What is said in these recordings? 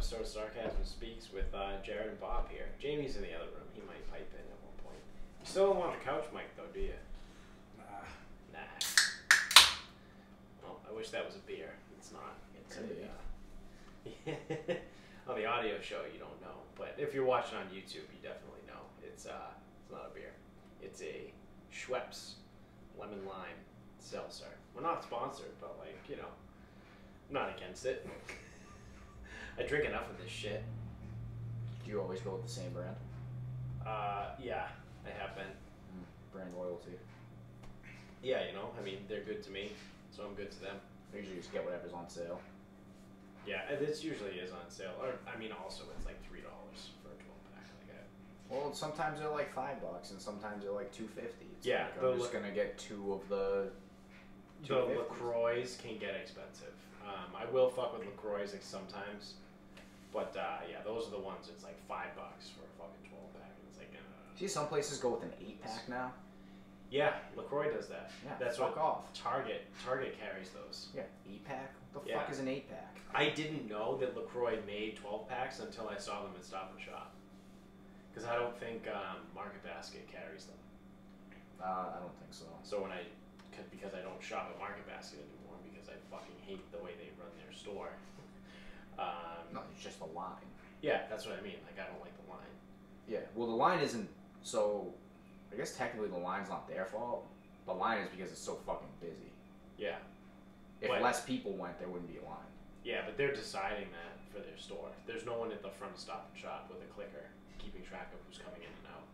episode of Sarcasm Speaks with Jared and Bob here. Jamie's in the other room. He might pipe in at one point. You still don't want the couch mic, though, do you? Nah. Well, I wish that was a beer. It's not. It's on the audio show, you don't know. But if you're watching on YouTube, you definitely know. It's not a beer. It's a Schweppes lemon lime seltzer. We're not sponsored, but like, you know, I'm not against it. I drink enough of this shit. Do you always go with the same brand? Yeah, I have been. Brand loyalty. Yeah, you know, I mean, they're good to me, so I'm good to them. I usually just get whatever's on sale. Yeah, this usually is on sale. Or, I mean, also it's like $3 for a 12-pack. Well, sometimes they're like $5, and sometimes they're like $2.50. Yeah, like, I'm just gonna get two of the. The LaCroix can get expensive. I will fuck with LaCroix like sometimes, but yeah, those are the ones. It's like $5 for a fucking 12-pack. It's like. See, some places go with an 8-pack now. Yeah, LaCroix does that. Yeah, that's fuck what off. Target carries those. Yeah, 8-pack. What the fuck is an 8-pack? I didn't know that LaCroix made 12-packs until I saw them at Stop and Shop. Because I don't think Market Basket carries them. I don't think so. So because I don't shop at Market Basket anymore because I fucking hate the way they run their store. No, it's just the line. Yeah, that's what I mean. Like, I don't like the line. Yeah, well, the line isn't, so, I guess technically the line's not their fault. The line is because it's so fucking busy. Yeah. If less people went, there wouldn't be a line. Yeah, but they're deciding that for their store. There's no one at the front of Stop and Shop with a clicker keeping track of who's coming in and out.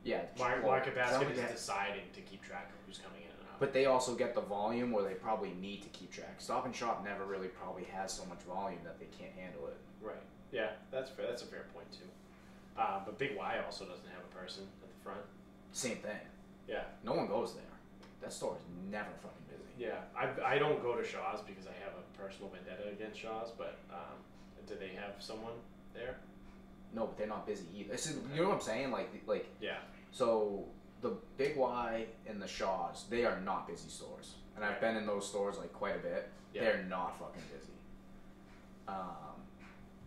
Yeah. Market Basket is deciding to keep track of who's coming in and out. But they also get the volume where they probably need to keep track. Stop and Shop never really probably has so much volume that they can't handle it. Right. Yeah, that's fair. That's a fair point too. But Big Y also doesn't have a person at the front. Same thing. Yeah. No one goes there. That store is never fucking busy. Yeah. I don't go to Shaw's because I have a personal vendetta against Shaw's, but do they have someone there? No, but they're not busy either. You know what I'm saying? Like. Yeah. So the Big Y and the Shaw's, they are not busy stores, and I've been in those stores like quite a bit. Yeah. They're not fucking busy.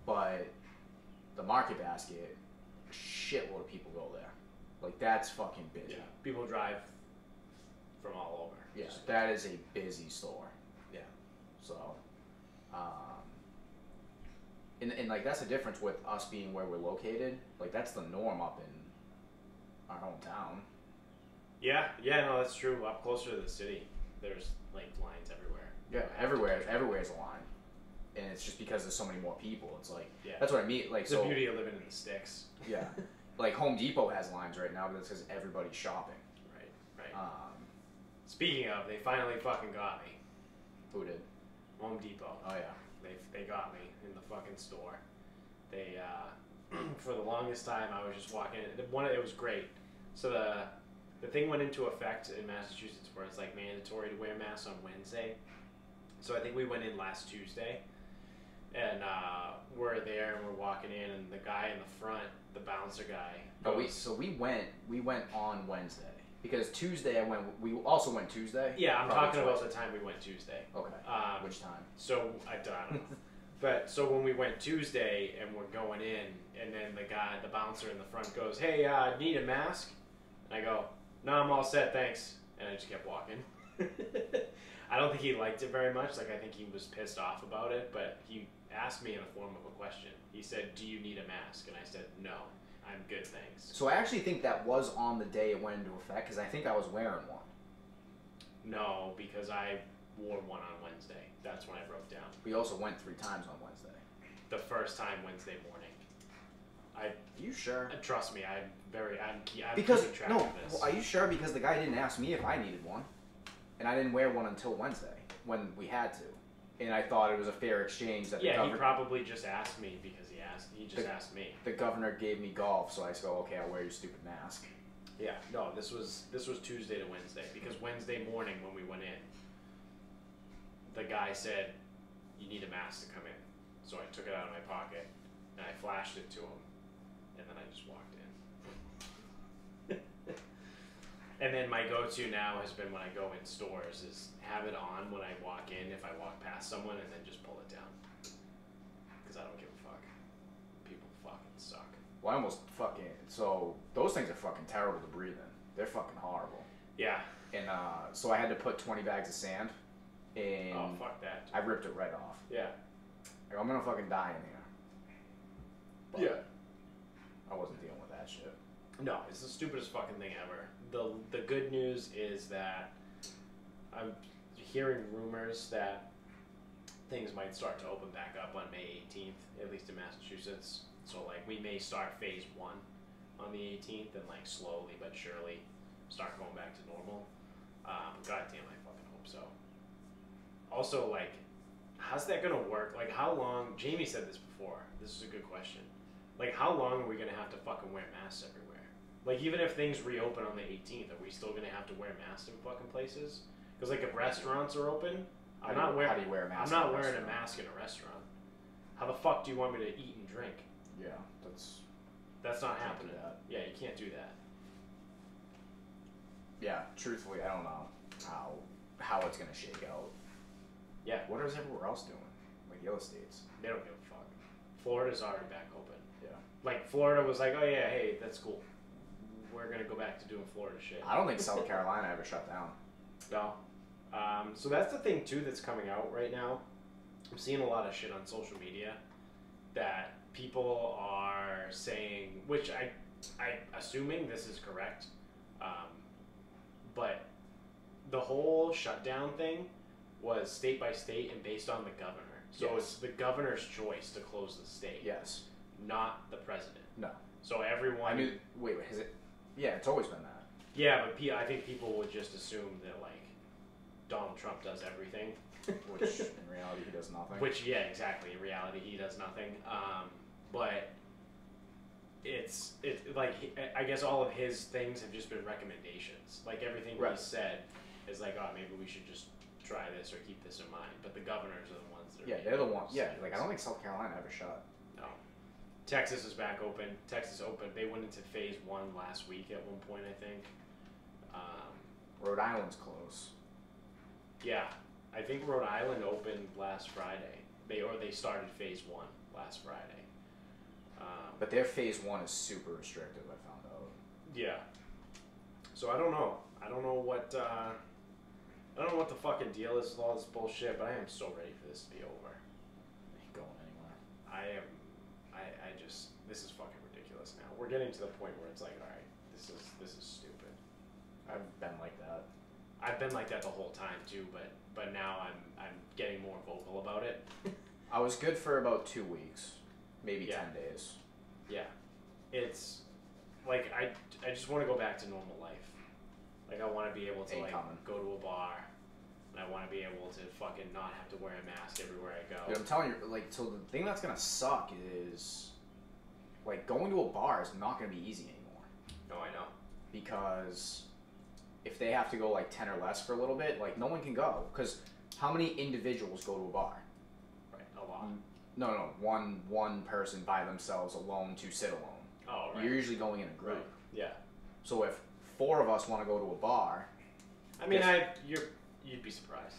But the Market Basket, a shitload of people go there. Like, that's fucking busy. Yeah. People drive from all over. Yeah, that is a busy store. Yeah. So, and like, that's the difference with us being where we're located. Like, that's the norm up in our hometown. Yeah, no, that's true. Up closer to the city, there's like lines everywhere. Yeah, everywhere's a line. And it's just because there's so many more people. It's like, yeah. That's what I mean. Like, it's the beauty of living in the sticks. Yeah. Like, Home Depot has lines right now, but it's because everybody's shopping. Right. Speaking of, they finally fucking got me. Who did? Home Depot. Oh, yeah. They got me in the fucking store. They, for the longest time, I was just walking in. It was great. So the thing went into effect in Massachusetts where it's like mandatory to wear masks on Wednesday. So I think we went in last Tuesday. And we're there and we're walking in, and the guy in the front, the bouncer guy. We went on Wednesday because Tuesday we also went Tuesday. Yeah, I'm talking about the time we went Tuesday. Okay. Which time? So I don't know. But so when we went Tuesday and we're going in, and then the bouncer in the front goes, "Hey, need a mask?" And I go, "No, I'm all set, thanks." And I just kept walking. I don't think he liked it very much. Like, I think he was pissed off about it, but he asked me in the form of a question. He said, "Do you need a mask?" And I said, "No, I'm good, thanks." So I actually think that was on the day it went into effect, because I think I was wearing one. No, because I wore one on Wednesday. That's when I broke down. We also went 3 times on Wednesday. The first time Wednesday morning. Are you sure? Trust me, I'm keeping track no, of this. Well, are you sure? Because the guy didn't ask me if I needed one. And I didn't wear one until Wednesday, when we had to. And I thought it was a fair exchange. That he probably just asked me because he just asked me. The governor gave me golf, so I said, "Okay, I'll wear your stupid mask." Yeah, no, this was Tuesday to Wednesday, because Wednesday morning when we went in, the guy said, "You need a mask to come in." So I took it out of my pocket and I flashed it to him, and then I just walked in. And then my go-to now has been when I go in stores is have it on when I walk in if I walk past someone, and then just pull it down. Because I don't give a fuck. Well, I almost fucking... So, those things are fucking terrible to breathe in. They're fucking horrible. Yeah. And so I had to put 20 bags of sand in... Oh, fuck that. I ripped it right off. Yeah. Like, I'm gonna fucking die in here. But yeah. I wasn't dealing with that shit. No, it's the stupidest fucking thing ever. The good news is that I'm hearing rumors that things might start to open back up on May 18th, at least in Massachusetts. So, like, we may start phase 1 on the 18th and, like, slowly but surely start going back to normal. God damn, I fucking hope so. Also, like, how's that gonna work? Like, how long... Jamie said this before. This is a good question. Like, how long are we gonna have to fucking wear masks everywhere? Like, even if things reopen on the 18th, are we still gonna have to wear masks in fucking places? Because, like, if restaurants are open, How do you wear a mask? I'm not wearing a mask in a restaurant. How the fuck do you want me to eat and drink? Yeah, that's not can't happening. do that. Yeah, you can't do that. Yeah, truthfully, I don't know how it's gonna shake out. Yeah. What is everywhere else doing? Like the other states? They don't give a fuck. Florida's already back open. Yeah. Like, Florida was like, oh yeah, hey, that's cool. We're gonna go back to doing Florida shit. I don't think South Carolina ever shut down. No. So that's the thing too that's coming out right now. I'm seeing a lot of shit on social media that people are saying, which I assuming this is correct, but the whole shutdown thing was state by state and based on the governor. So Yes. it's the governor's choice to close the state. Yes. Not the president. No. So everyone... I mean, wait, has it... Yeah, it's always been that. Yeah, but I think people would just assume that, like, Donald Trump does everything. Which, in reality, he does nothing. Which, yeah, exactly. In reality, he does nothing. But it's like, I guess all of his things have just been recommendations. Like, everything Right. he said is like, oh, maybe we should just try this or keep this in mind. But the governors are the ones that are... Yeah, they're the ones. Yeah, like, I don't think South Carolina ever shut. No. Texas is back open. Texas open. They went into phase 1 last week at one point, I think. Rhode Island's close. Yeah. I think Rhode Island opened last Friday. They started phase 1 last Friday. But their phase 1 is super restrictive, I found out. Yeah. So I don't know. I don't know what the fucking deal is with all this bullshit, but I am so ready for this to be over. They ain't going anywhere. I just, this is fucking ridiculous now. We're getting to the point where it's like, alright, this is stupid. I've been like that. I've been like that the whole time too, but now I'm getting more vocal about it. I was good for about 2 weeks, maybe Yeah. 10 days. Yeah. It's like I just want to go back to normal life. Like, I want to be able to Ain't like coming. go to a bar, and I want to be able to fucking not have to wear a mask everywhere I go. Dude, I'm telling you, like, so the thing that's gonna suck is, like, going to a bar is not gonna be easy anymore. No, I know. Because if they have to go like 10 or less for a little bit, like, no one can go. Because how many individuals go to a bar? Right, a lot. No, one person by themselves alone to sit alone. Oh, right. You're usually going in a group. Right. Yeah. So if 4 of us want to go to a bar, I mean, you'd be surprised.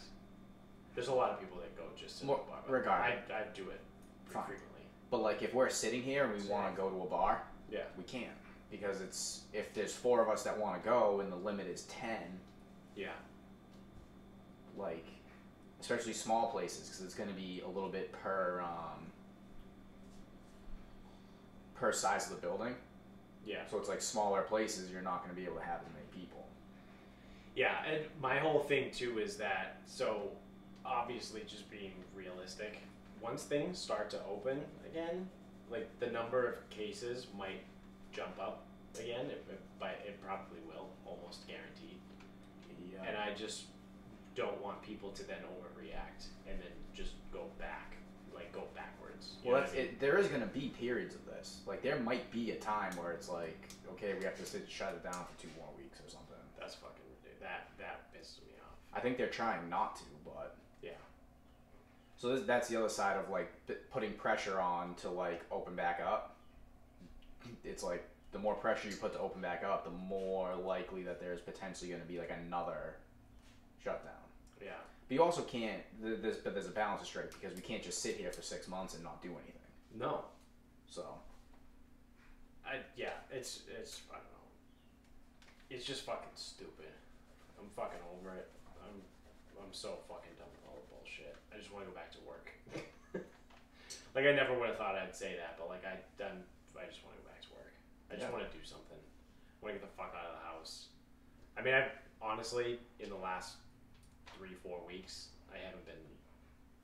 There's a lot of people that go just to the bar. But regardless. I do it pretty Fine. frequently. but like if we're sitting here and we want to go to a bar, Yeah. we can't. Because it's, if there's 4 of us that want to go and the limit is 10, Yeah. like, especially small places, because it's going to be a little bit per size of the building. Yeah. So it's like smaller places, you're not going to be able to have as many people. Yeah, and my whole thing too is that, so obviously just being realistic, once things start to open again, like the number of cases might jump up again, but it probably will, almost guaranteed. Yeah. And I just don't want people to then overreact and then just go back, like go backwards. You Well, know what I mean? there is going to be periods of this. Like, there might be a time where it's like, okay, we have to shut it down for 2 more weeks or something. That's fucking ridiculous. That pisses me off. I think they're trying not to, but... Yeah. So that's the other side of, like, putting pressure on to, like, open back up. It's like, the more pressure you put to open back up, the more likely that there's potentially going to be, like, another shutdown. Yeah. But you also can't... There's a balance to strike, because we can't just sit here for 6 months and not do anything. No. So... it's I don't know. It's just fucking stupid. I'm fucking over it. I'm so fucking done with all the bullshit. I just want to go back to work. Like I never would have thought I'd say that, but like I just want to go back to work. I just want to do something. I want to get the fuck out of the house. I mean, I honestly in the last 3-4 weeks, I haven't been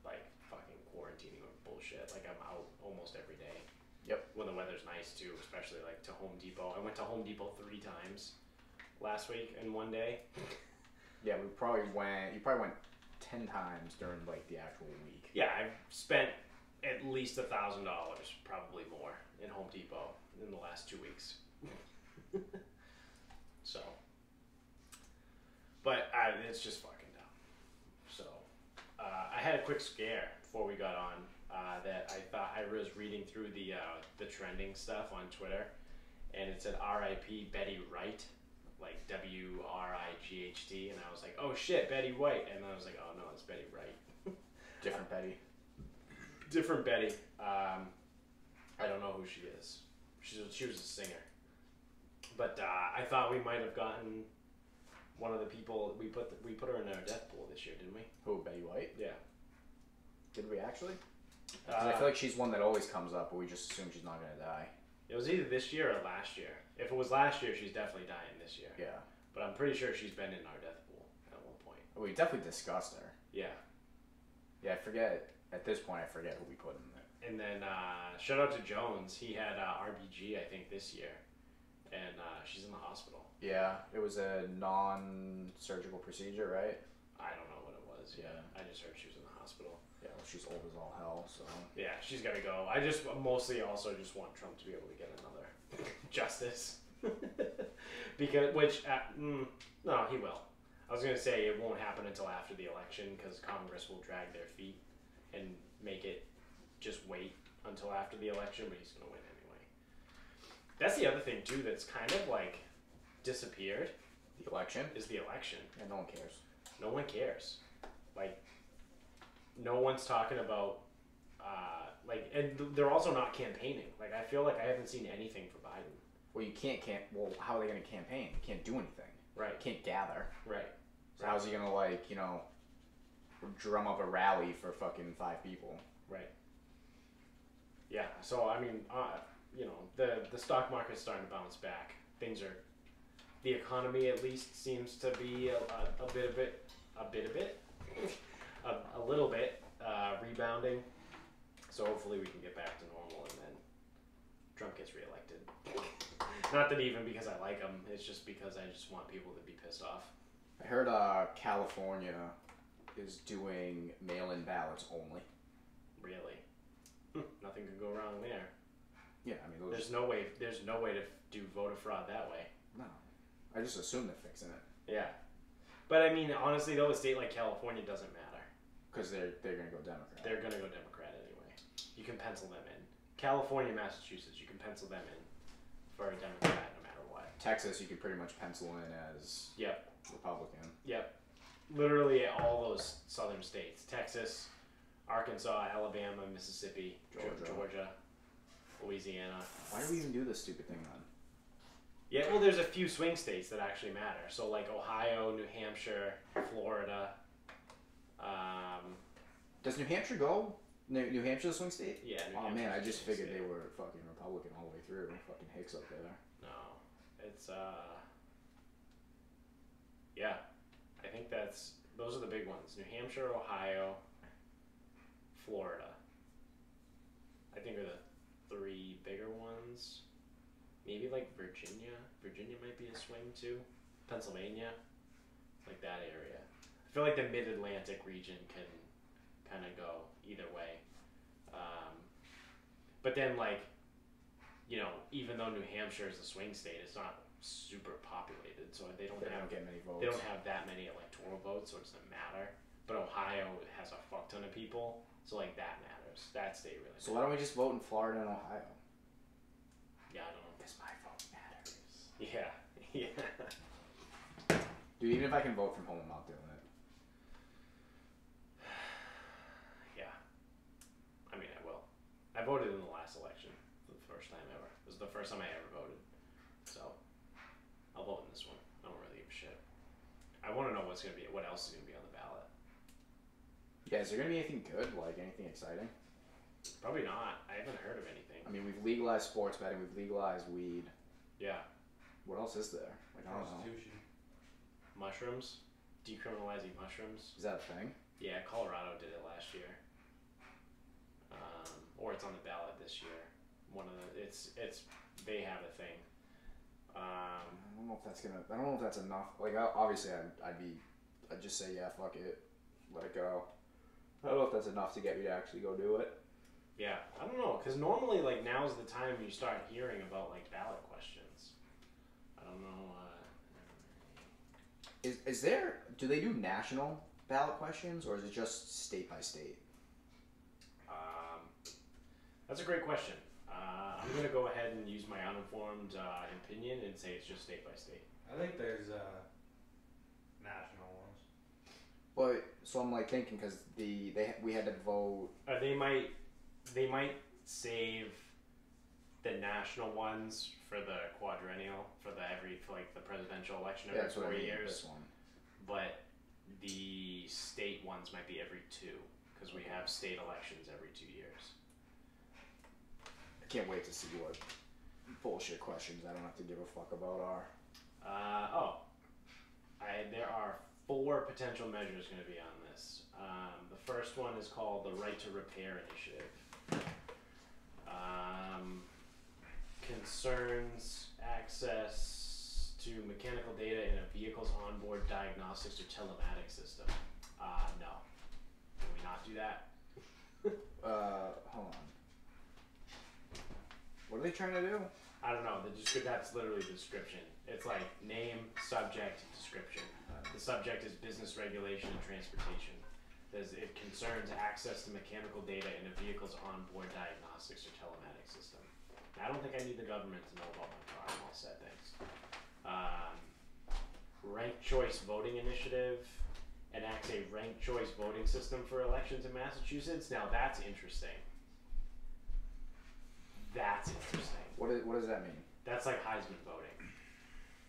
like fucking quarantining or bullshit. Like I'm out almost every day. Yep. When the weather's nice too, especially like to Home Depot. I went to Home Depot 3 times last week in one day. Yeah, you probably went 10 times during like the actual week. Yeah, I've spent at least $1,000, probably more, in Home Depot in the last 2 weeks. So, but it's just fucking dumb. So, I had a quick scare before we got on that I thought I was reading through the trending stuff on Twitter, and it said R.I.P. Betty Wright, like WRIGHT, and I was like, oh shit, Betty White, and then I was like, oh no, it's Betty Wright. Different Betty. Different Betty. I don't know who she is. She was a singer, but I thought we might have gotten one of the people we put her in our death pool this year, didn't we? Who, Betty White? Yeah. Did we actually? 'Cause I feel like she's one that always comes up, but we just assume she's not gonna die. It was either this year or last year. If it was last year, she's definitely dying this year. Yeah. But I'm pretty sure she's been in our death pool at one point. We definitely discussed her. Yeah. Yeah, I forget. At this point, I forget who we put in there. And then shout out to Jones. He had RBG, I think, this year, and she's in the hospital. Yeah, it was a non-surgical procedure, right? I don't know what it was. Yeah, I just heard she was in the hospital. Yeah, well, she's old as all hell, so. Yeah, she's gotta go. I just mostly also just want Trump to be able to get another justice, because no, he will. I was gonna say it won't happen until after the election because Congress will drag their feet and make it just wait until after the election, but he's gonna win anyway. That's the other thing too that's kind of like disappeared. The election? Is the election. Yeah, no one cares. No one cares. Like, no one's talking about, and they're also not campaigning. Like, I feel like I haven't seen anything for Biden. Well, you can't well, how are they going to campaign? You can't do anything. Right. You can't gather. Right. So how's he going to, like, you know, drum up a rally for fucking 5 people? Right. Yeah, so, I mean, you know, the stock market's starting to bounce back. The economy at least seems to be a little bit rebounding. So hopefully we can get back to normal and then Trump gets reelected. Not that even because I like him, it's just because I just want people to be pissed off. I heard California is doing mail-in ballots only. Really? Nothing could go wrong there. Yeah, I mean, there's no way to do voter fraud that way. No. I just assume they're fixing it. Yeah. But I mean, honestly though, a state like California doesn't matter. Because they're going to go Democrat. They're going to go Democrat anyway. You can pencil them in. California, Massachusetts, you can pencil them in for a Democrat no matter what. Texas, you could pretty much pencil in as Republican. Yep. Literally all those southern states. Texas, Arkansas, Alabama, Mississippi, Georgia, Louisiana. Why do we even do this stupid thing then? Yeah, well, there's a few swing states that actually matter. So like Ohio, New Hampshire, Florida. Does New Hampshire go? New Hampshire's a swing state? Yeah. Oh man, I just figured they were fucking Republican all the way through. Fucking Hicks up there. No, it's yeah. I think those are the big ones. New Hampshire, Ohio, Florida. I think are the 3 bigger ones. Maybe like Virginia. Virginia might be a swing too. Pennsylvania, like that area. I feel like the Mid-Atlantic region can kind of go either way. But then, like, you know, even though New Hampshire is a swing state, it's not super populated, so they don't get many votes. They don't have that many electoral votes, so it doesn't matter. But Ohio has a fuck ton of people, so like that matters. That state really matters. So why don't we just vote in Florida and Ohio? Yeah, I don't know. Because my vote matters. Yeah. Dude, even if I can vote from home, I'm not doing it. Yeah. I mean, I will. I voted in the last election. the first time ever. It was the first time I ever voted. So I'll vote in this one. I don't really give a shit. I want to know what else is gonna be on the ballot. Yeah, is there gonna be anything good? Like anything exciting? Probably not. I haven't heard of anything. I mean, we've legalized sports betting. We've legalized weed. Yeah. What else is there? Like I don't know. Prostitution. Mushrooms. Decriminalizing mushrooms. Is that a thing? Yeah, Colorado did it last year. Or it's on the ballot this year. They have a thing. I don't know if that's gonna. I don't know if that's enough. Like obviously, I'd just say yeah, fuck it, let it go. I don't know if that's enough to get me to actually go do it. Yeah, I don't know, because normally like now's the time you start hearing about like ballot questions. I don't know. Is there? Do they do national ballot questions or is it just state by state? That's a great question. I'm going to go ahead and use my uninformed opinion and say it's just state by state. I think there's national ones. But so I'm like thinking because we had to vote. They might save the national ones for the quadrennial for the presidential election every 4 years. This one. But the state ones might be every 2 because we have state elections every 2 years. I can't wait to see what bullshit questions I don't have to give a fuck about are. There are 4 potential measures going to be on this. The first one is called the Right to Repair Initiative. Concerns access to mechanical data in a vehicle's onboard diagnostics or telematics system. No. Can we not do that? Hold on. What are they trying to do? I don't know. That's literally the description. It's like name, subject, description. The subject is business regulation and transportation. It concerns access to mechanical data in a vehicle's onboard diagnostics or telematics system. I don't think I need the government to know about my car. I'm all set, thanks. Ranked choice voting initiative enacts a ranked choice voting system for elections in Massachusetts. Now that's interesting. That's interesting. What does that mean? That's like Heisman voting.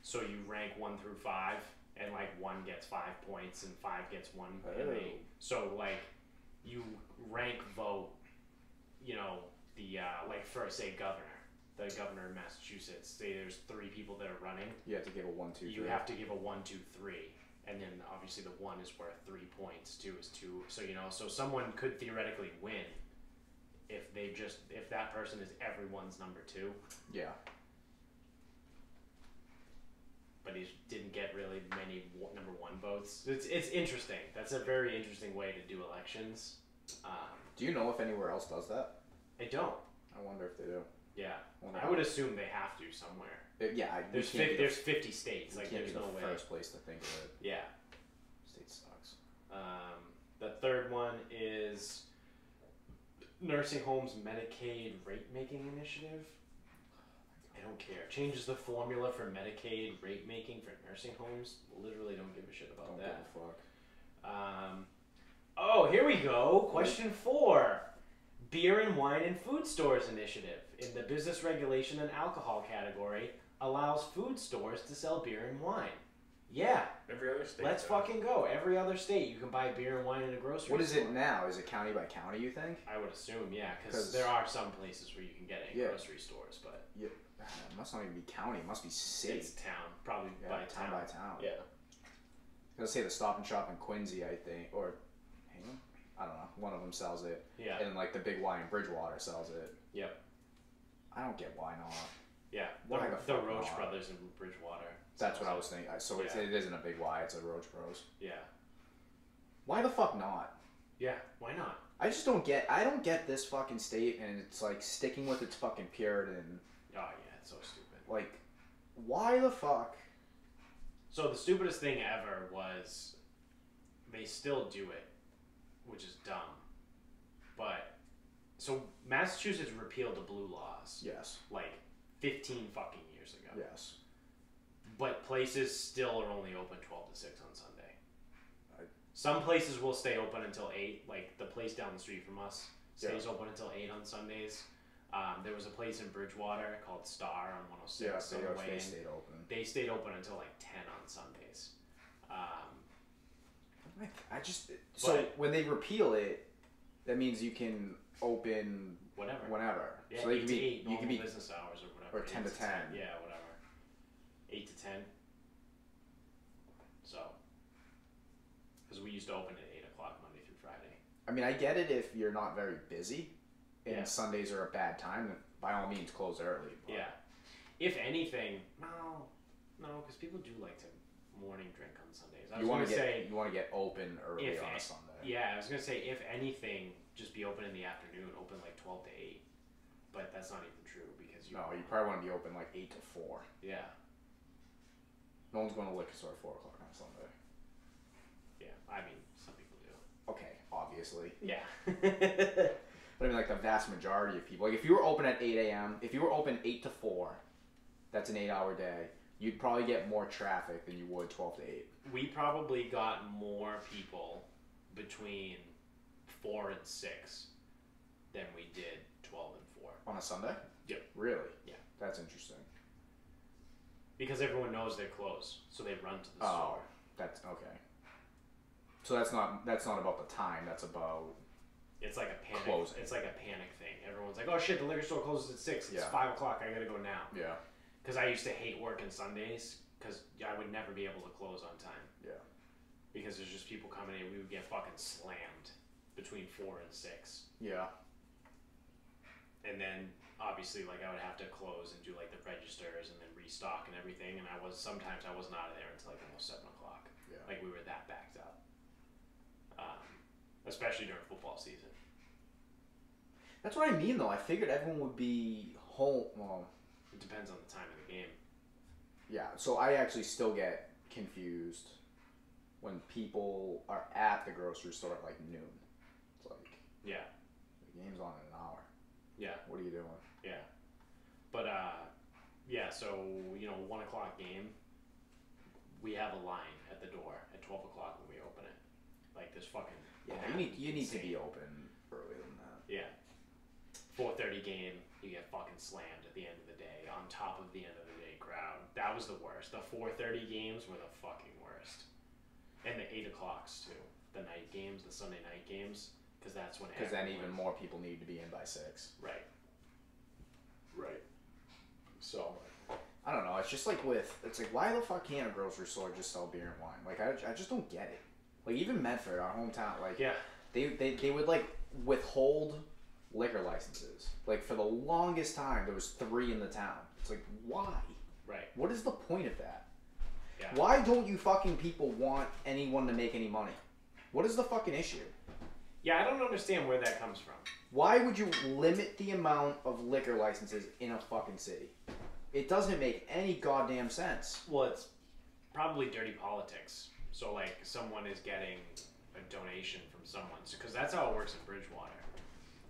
So you rank 1 through 5, and like 1 gets 5 points and 5 gets 1. Oh. So like you rank vote, like for say the governor of Massachusetts. Say there's 3 people that are running. You have to give a 1, 2, 3. You have to give a 1, 2, 3, and then obviously the 1 is worth 3 points. 2 is 2. So so someone could theoretically win if that person is everyone's number 2. Yeah. But he didn't get really many number 1 votes. It's interesting. That's a very interesting way to do elections. Do you know if anywhere else does that? I don't. I wonder if they do. Yeah, I would assume they have to somewhere. There's 50 states. Like there's no way. First place to think of it. Yeah. State sucks. The third one is nursing homes Medicaid rate making initiative. I don't care. Changes the formula for Medicaid rate making for nursing homes. Literally don't give a shit about that. Don't give a fuck. Here we go. Question 4. Beer and Wine in Food Stores Initiative in the Business Regulation and Alcohol category allows food stores to sell beer and wine. Yeah. Every other state. Let's fucking go. Every other state you can buy beer and wine in a grocery store. What is it now? Is it county by county, you think? I would assume, yeah, because there are some places where you can get it in grocery stores, but... Yeah. It must not even be county. It must be city. It's town. Probably by town. By town. Yeah. Let's say the Stop and Shop in Quincy, I think, or... I don't know. One of them sells it. Yeah. And like the Big Y in Bridgewater sells it. Yep. I don't get why not. Yeah. The Roach Brothers in Bridgewater. That's what I was thinking. So it isn't a Big Y, it's a Roach Bros. Yeah. Why the fuck not? Yeah, why not? I just don't get... I don't get this fucking state and it's like sticking with its fucking Puritan... Oh yeah, it's so stupid. Like, why the fuck? So the stupidest thing ever was they still do it, which is dumb. But so Massachusetts repealed the blue laws. Yes. Like 15 fucking years ago. Yes. But places still are only open 12 to 6 on Sunday. Some places will stay open until 8. Like the place down the street from us stays open until 8 on Sundays. There was a place in Bridgewater called Star on 106. Yeah, so on the way they in. stayed open. They stayed open until like 10 on Sundays. I just so when they repeal it, that means you can open whenever. Yeah, so they 8 can to be 8 you can be business hours or whatever. or 10 to 10. Yeah, whatever. 8 to 10. So, because we used to open at 8 o'clock Monday through Friday. I mean, I get it if you're not very busy, and Yeah. Sundays are a bad time. Then by all means, close early. But. Yeah. If anything, no, because people do like to morning drink on Sundays. You want to get open early on a Sunday. Yeah, I was gonna say if anything, just be open in the afternoon, open like 12 to 8. But that's not even true because you probably want to be open like 8 to 4. Yeah. No one's going to liquor store at 4 o'clock on Sunday. Yeah, I mean some people do. Okay, obviously. Yeah. But I mean, like the vast majority of people, like if you were open at 8 a.m., if you were open 8 to 4, that's an 8-hour day. You'd probably get more traffic than you would 12 to 8. We probably got more people between 4 and 6 than we did 12 and 4. On a Sunday? Yep. Really? Yeah. That's interesting. Because everyone knows they're closed, so they run to the store. That's okay. So that's not about the time. That's about. It's like a panic. Closing. It's like a panic thing. Everyone's like, "Oh shit, the liquor store closes at 6. It's 5 o'clock. I gotta go now." Yeah. Because I used to hate working Sundays because I would never be able to close on time. Yeah. Because there's just people coming in. We would get fucking slammed between 4 and 6. Yeah. And then obviously like I would have to close and do like the registers and then restock and everything. And sometimes I wasn't out of there until like almost 7 o'clock. Yeah. Like we were that backed up. Especially during football season. That's what I mean, though. I figured everyone would be home. Well, it depends on the time of the game. Yeah, so I actually still get confused when people are at the grocery store at like noon. It's like, yeah, the game's on in an hour. Yeah. What are you doing? Yeah. But yeah, so 1 o'clock game. We have a line at the door at 12 o'clock when we open it. Like this fucking. Yeah, you need to be open earlier than that. Yeah. 4:30 game, you get fucking slammed at the end of the day. On top of the end of the day crowd, that was the worst. The 4:30 games were the fucking worst, and the 8 o'clocks too. The night games, the Sunday night games, because that's when. Because then even more people need to be in by 6. Right. Right. So. I don't know. It's just like it's like why the fuck can't a grocery store just sell beer and wine? Like I just don't get it. Like even Medford, our hometown, like they would like withhold liquor licenses. Like for the longest time, there was 3 in the town. It's like why? Right. What is the point of that? Yeah. Why don't you fucking people want anyone to make any money? What is the fucking issue? Yeah, I don't understand where that comes from. Why would you limit the amount of liquor licenses in a fucking city? It doesn't make any goddamn sense. Well, it's probably dirty politics. So, like, someone is getting a donation from someone. Because that's how it works in Bridgewater.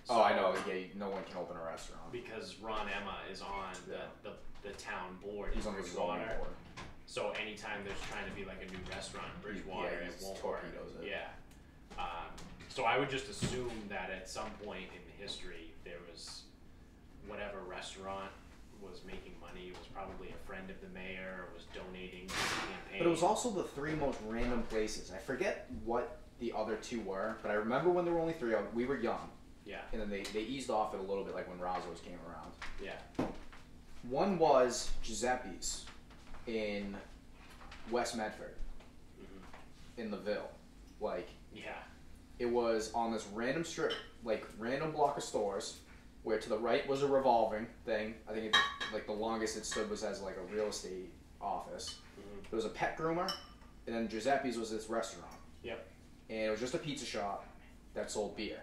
So, I know. Yeah, no one can open a restaurant. Because Ron Emma is on the town board He's in on the Bridgewater. zoning board. So, anytime there's trying to be, like, a new restaurant in Bridgewater, it won't work. It. Yeah. So, I would just assume that at some point in history, there was whatever restaurant was making money. It was probably a friend of the mayor, was donating to the campaign. But it was also the 3 most random places. I forget what the other 2 were, but I remember when there were only 3 of them. We were young. Yeah. And then they eased off it a little bit, like when Razzo's came around. Yeah. One was Giuseppe's in West Medford, in the Ville. Like, yeah. It was on this random strip, like random block of stores, where to the right was a revolving thing. I think like the longest it stood was as like a real estate office. There was a pet groomer, and then Giuseppe's was this restaurant. Yep. And it was just a pizza shop that sold beer,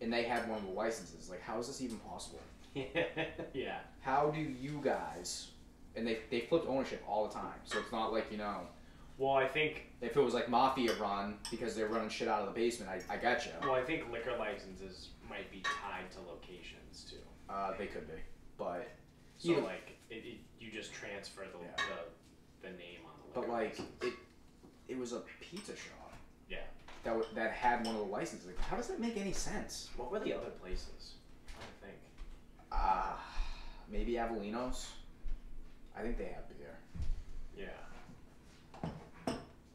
and they had one of the licenses. Like, how is this even possible? Yeah. How do you guys? And they flipped ownership all the time, so it's not like Well, I think if it was like mafia run because they're running shit out of the basement, I get you. Well, I think liquor licenses might be tied to locations too. They could be, but so like you just transfer the name on the liquor. But like license. it was a pizza shop. Yeah. That had one of the licenses. Like, how does that make any sense? What were the other places? I think. Avelinos, I think they have beer. Yeah.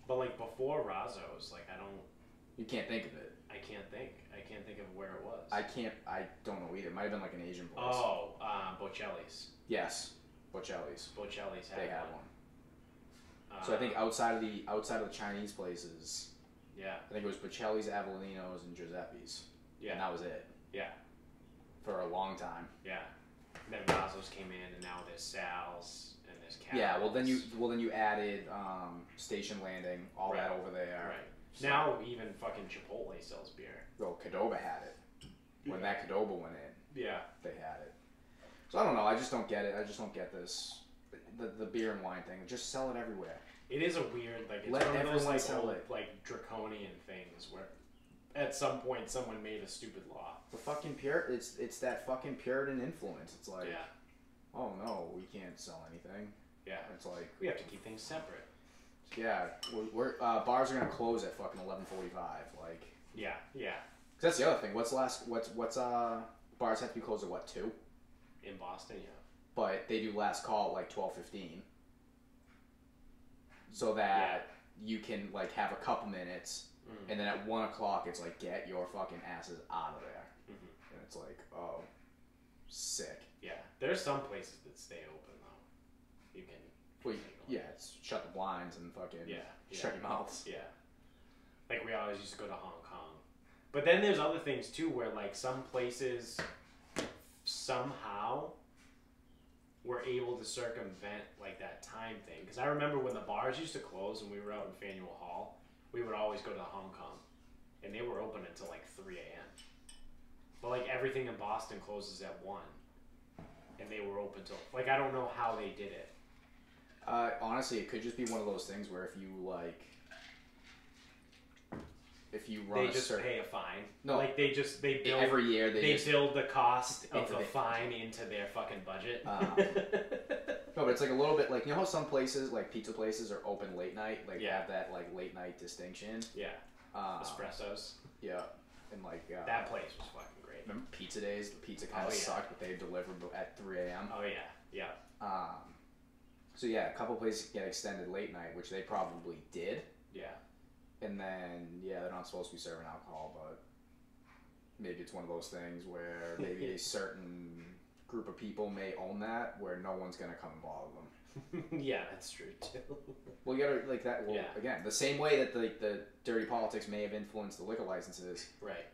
But like before Razzo's, like I don't. You can't think of it. I can't think of where it was. I don't know either. It might have been like an Asian place. Oh, Bocelli's. Yes, Bocelli's. Bocelli's had They had one. So I think outside of the Chinese places, yeah, I think it was Bocelli's, Avelinos, and Giuseppe's. Yeah. And that was it. Yeah. For a long time. Yeah. Then Razzo's came in, and now there's Sal's and there's Cal's. Yeah. Well, then you added Station Landing, all that over there. Right. So, now even fucking Chipotle sells beer. Well, Qdoba had it. When that Qdoba went in. Yeah. They had it. So I don't know. I just don't get it. I just don't get this. The beer and wine thing. Just sell it everywhere. It is a weird, like, it's Let one of those, everyone like, sell old, it. like, draconian things where at some point someone made a stupid law. The fucking it's that fucking Puritan influence. It's like, yeah. Oh no, we can't sell anything. Yeah. It's like we have to keep things separate. Yeah, we're bars are gonna close at fucking 11:45. Like. Yeah. Yeah. Cause that's the other thing. What's bars have to be closed at what, 2? In Boston, yeah. But they do last call at like 12:15. So that you can like have a couple minutes, and then at 1 o'clock it's like get your fucking asses out of there, and it's like, oh, sick. Yeah, there's some places that stay open though. You can. Well, yeah, it's shut the blinds and fucking shut your mouths. Yeah. Like we always used to go to Hong Kong, but then there's other things too where like some places somehow were able to circumvent like that time thing. Because I remember when the bars used to close and we were out in Faneuil Hall, we would always go to Hong Kong, and they were open until like 3 a.m. But like everything in Boston closes at 1, and they were open till like I don't know how they did it. Honestly, it could just be one of those things where if you run they just pay a fine. No, like they build every year they build the cost of the fine budget. into their fucking budget. No, but it's like a little bit like, you know how some places like pizza places are open late night, like have that like late night distinction. Yeah. Espressos. Yeah, and like that place was fucking great. Remember pizza days? The pizza kind of sucked, but they delivered at 3 a.m. Oh yeah, yeah. So yeah, a couple places get extended late night, which they probably did. Yeah. And then, they're not supposed to be serving alcohol, but maybe it's one of those things where maybe a certain group of people may own that, where no one's going to come and bother them. Yeah, that's true, too. Well, you gotta, like that, again, the same way that the dirty politics may have influenced the liquor licenses, right.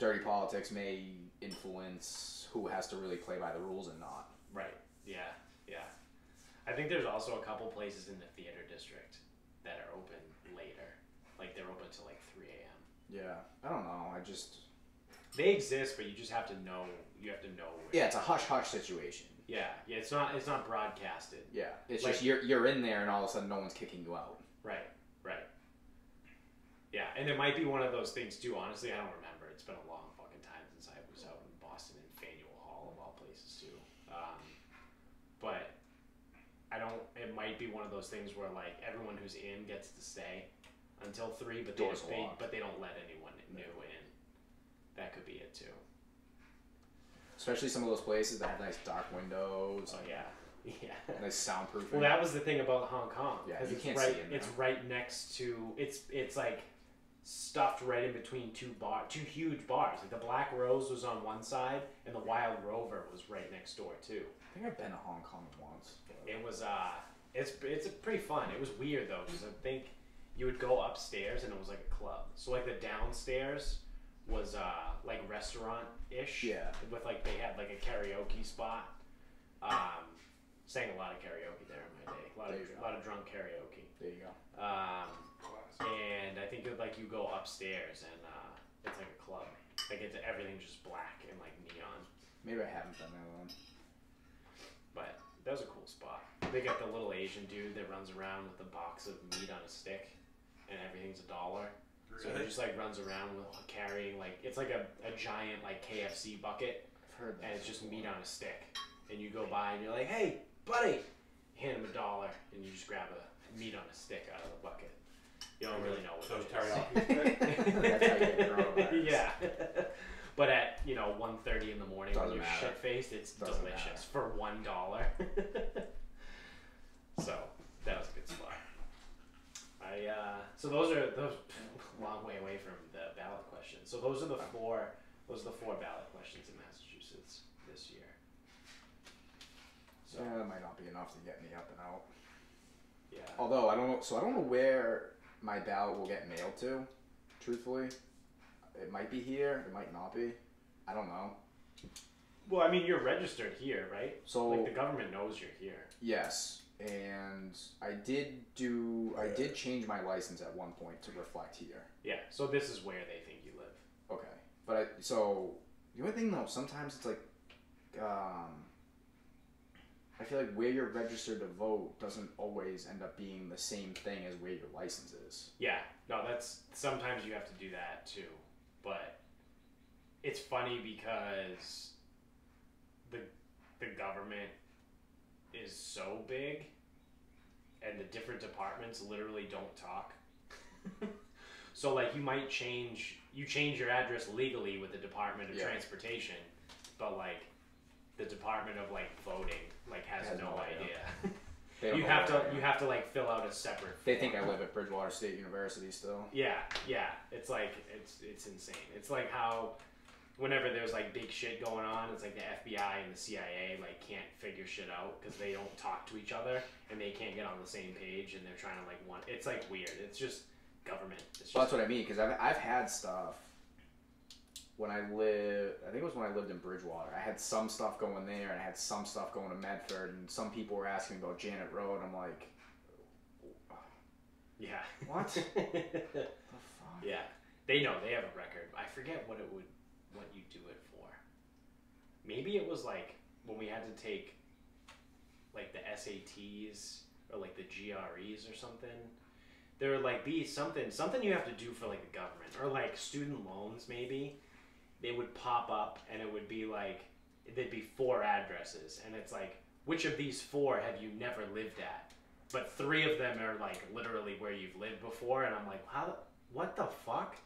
Dirty politics may influence who has to really play by the rules and not. Right, yeah. I think there's also a couple places in the theater district that are open later. Like they're open till like 3 a.m. Yeah, I don't know. They exist, but you just have to know. You have to know. Yeah, it's a hush hush situation. Yeah. It's not broadcasted. Yeah, it's like, just you're in there, and all of a sudden, no one's kicking you out. Right. Yeah, and it might be one of those things too. Honestly, I don't remember. It's been a long fucking time since I was out in Boston in Faneuil Hall of all places too. But it might be one of those things where like everyone who's in gets to stay until 3, but they don't let anyone new in. That could be it too. Especially some of those places that have nice dark windows. Oh yeah. Nice soundproofing. Well, that was the thing about Hong Kong. Yeah, you it's can't right, see in there. It's right next to. It's like stuffed right in between two huge bars. Like the Black Rose was on one side, and the Wild Rover was right next door too. I think I've been to Hong Kong once. It was it's pretty fun. It was weird though, because I think you would go upstairs and it was like a club. So like the downstairs was like restaurant-ish. Yeah. With like they had like a karaoke spot. Sang a lot of karaoke there in my day. A lot of drunk karaoke. There you go. And I think like you go upstairs and it's like a club. Like everything's just black and like neon. Maybe I haven't been there then. But that was a cool spot. They got the little Asian dude that runs around with a box of meat on a stick, and everything's $1. Really? So he just like runs around with carrying like it's like a giant like KFC bucket, I've heard that. And it's just meat on a stick. And you go by and you're like, "Hey, buddy," hand him $1, and you just grab a meat on a stick out of the bucket. You don't really know what so it is. teriyaki. That's how you get your own. Yeah. But at 1:30 in the morning when Doesn't you're matter. shit faced, it's Doesn't delicious for $1. So that was a good spot. So those long way away from the ballot question. So those are the four ballot questions in Massachusetts this year. So that might not be enough to get me up and out. yeah. Although I don't know, so I don't know where my ballot will get mailed to. Truthfully, it might be here. It might not be. I don't know. Well, I mean, you're registered here, right? So like the government knows you're here. Yes, and I did change my license at one point to reflect here. Yeah. So this is where they think you live. Okay, but so the only thing though, sometimes it's like, I feel like where you're registered to vote doesn't always end up being the same thing as where your license is. Yeah. No, that's sometimes you have to do that too, but it's funny because the government is so big and the different departments literally don't talk. So like you change your address legally with the Department of Transportation, but like the Department of like voting like has no idea. You have to like fill out a separate They form. think I live at Bridgewater State University still. Yeah. It's like it's insane. It's like how whenever there's like big shit going on, it's like the FBI and the CIA like can't figure shit out because they don't talk to each other and they can't get on the same page and they're trying to like it's like weird. It's just government. It's just, Well, that's what I mean, because I've had stuff when I think it was when I lived in Bridgewater. I had some stuff going there and I had some stuff going to Medford, and some people were asking me about Janet Road. I'm like, yeah. What? The fuck? Yeah. They know, they have a record. I forget what you do it for. Maybe it was like when we had to take like the SATs or like the GREs or something. There would like be something you have to do for like the government or like student loans maybe. They would pop up and it would be like there'd be 4 addresses and it's like which of these 4 have you never lived at? But 3 of them are like literally where you've lived before, and I'm like, what the fuck?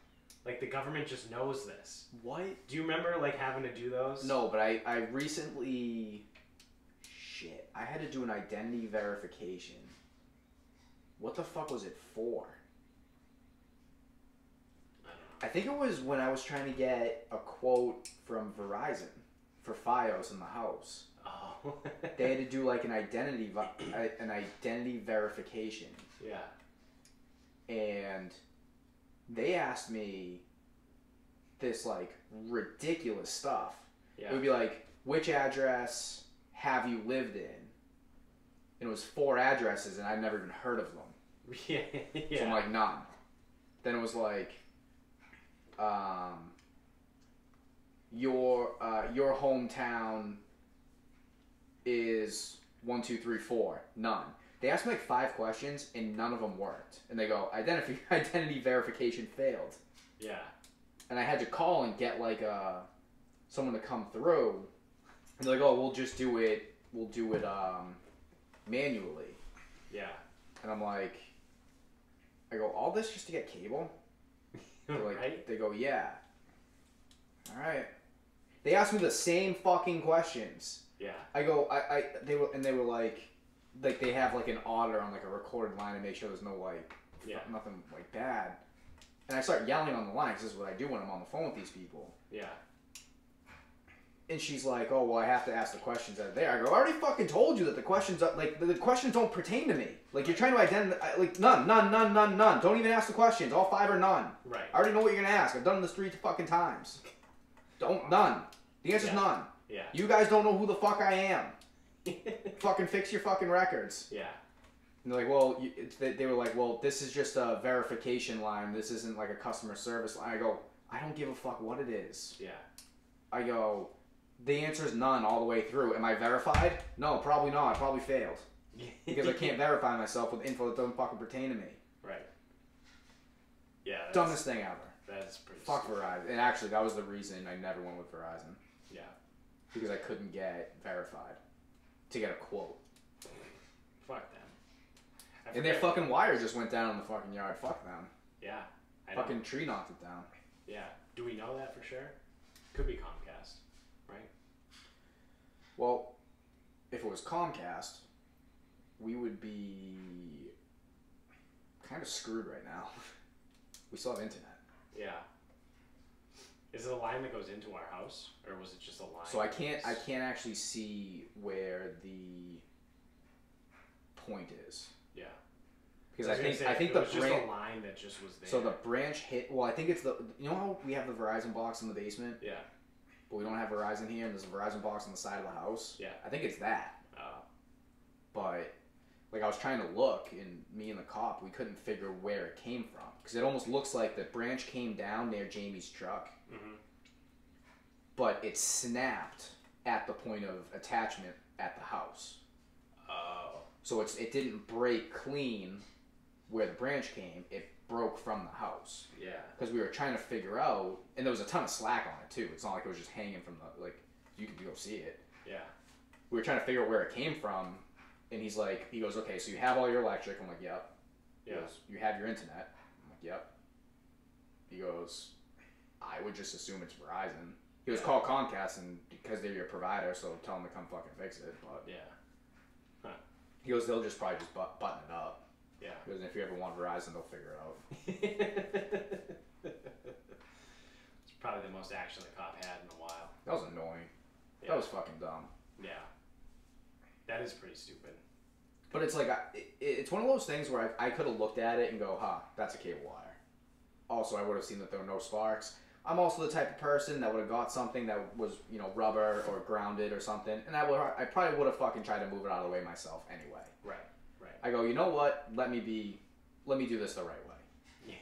Like the government just knows this. What? Do you remember like having to do those? No, but I recently, I had to do an identity verification. What the fuck was it for? I think it was when I was trying to get a quote from Verizon for FiOS in the house. Oh. They had to do like an identity verification. Yeah. And they asked me this like ridiculous stuff. Yeah. It would be like, which address have you lived in? And it was 4 addresses and I'd never even heard of them. Yeah. So I'm like, none. Then it was like, your hometown is 1, 2, 3, 4. None. They asked me like 5 questions and none of them worked. And they go, identity verification failed. Yeah. And I had to call and get like someone to come through. And they're like, oh, we'll do it manually. Yeah. And I'm like, I go, all this just to get cable? They're like, right? They go, yeah. All right. They asked me the same fucking questions. Yeah. I go, they were like they have like an auditor on like a recorded line to make sure there's no like nothing like bad. And I start yelling on the line because this is what I do when I'm on the phone with these people. Yeah. And she's like, oh, well, I have to ask the questions out there. I go, I already fucking told you that the questions the questions don't pertain to me. Like, you're trying to identify, like, none. Don't even ask the questions. All 5 are none. Right. I already know what you're going to ask. I've done this 3 fucking times. None. The answer's none. Yeah. You guys don't know who the fuck I am. Fucking fix your fucking records. Yeah. And they're like, well, they were like, well, this is just a verification line. This isn't like a customer service line. I go, I don't give a fuck what it is. Yeah. I go, the answer is none all the way through. Am I verified? No, probably not. I probably failed. Because I can't verify myself with info that doesn't fucking pertain to me. Right. Yeah. Dumbest thing ever. That's pretty Fuck stupid. Verizon. And actually, that was the reason I never went with Verizon. Yeah. Because I couldn't get verified to get a quote. Fuck them. And their fucking wire just went down in the fucking yard. Fuck them. Yeah. Fucking tree knocked it down. Yeah. Do we know that for sure? Could be Comcast, right? Well, if it was Comcast, we would be kind of screwed right now. We still have internet. Yeah. Is it a line that goes into our house, or was it just a line? So I can't actually see where the point is. Yeah. Because I think it the was just branch. a line that just was there. So the branch hit. Well, I think it's the. You know how we have the Verizon box in the basement, Yeah. but we don't have Verizon here, and there's a Verizon box on the side of the house. Yeah. I think it's that. Oh. But like I was trying to look, and me and the cop, we couldn't figure where it came from because it almost looks like the branch came down near Jamie's truck, but it snapped at the point of attachment at the house. Oh. So it didn't break clean where the branch came. It broke from the house. Yeah. Because we were trying to figure out, and there was a ton of slack on it too. It's not like it was just hanging from the, like, you could go see it. Yeah. We were trying to figure out where it came from, and he goes, okay, so you have all your electric. I'm like, yep. He Yeah. goes, you have your internet. I'm like, yep. He goes, I would just assume it's Verizon. He goes, call Comcast, and because they're your provider, so tell them to come fucking fix it. But Yeah. Huh. he goes, they'll just probably just button it up. Yeah. Because if you ever want Verizon, they'll figure it out. It's probably the most action the cop had in a while. That was annoying. Yeah. That was fucking dumb. Yeah. That is pretty stupid. But it's like, it's one of those things where I could have looked at it and go, that's a cable wire. Also, I would have seen that there were no sparks. I'm also the type of person that would have got something that was, rubber or grounded or something, and I probably would have fucking tried to move it out of the way myself anyway. Right. Right. I go, you know what? Let me do this the right way. Yeah.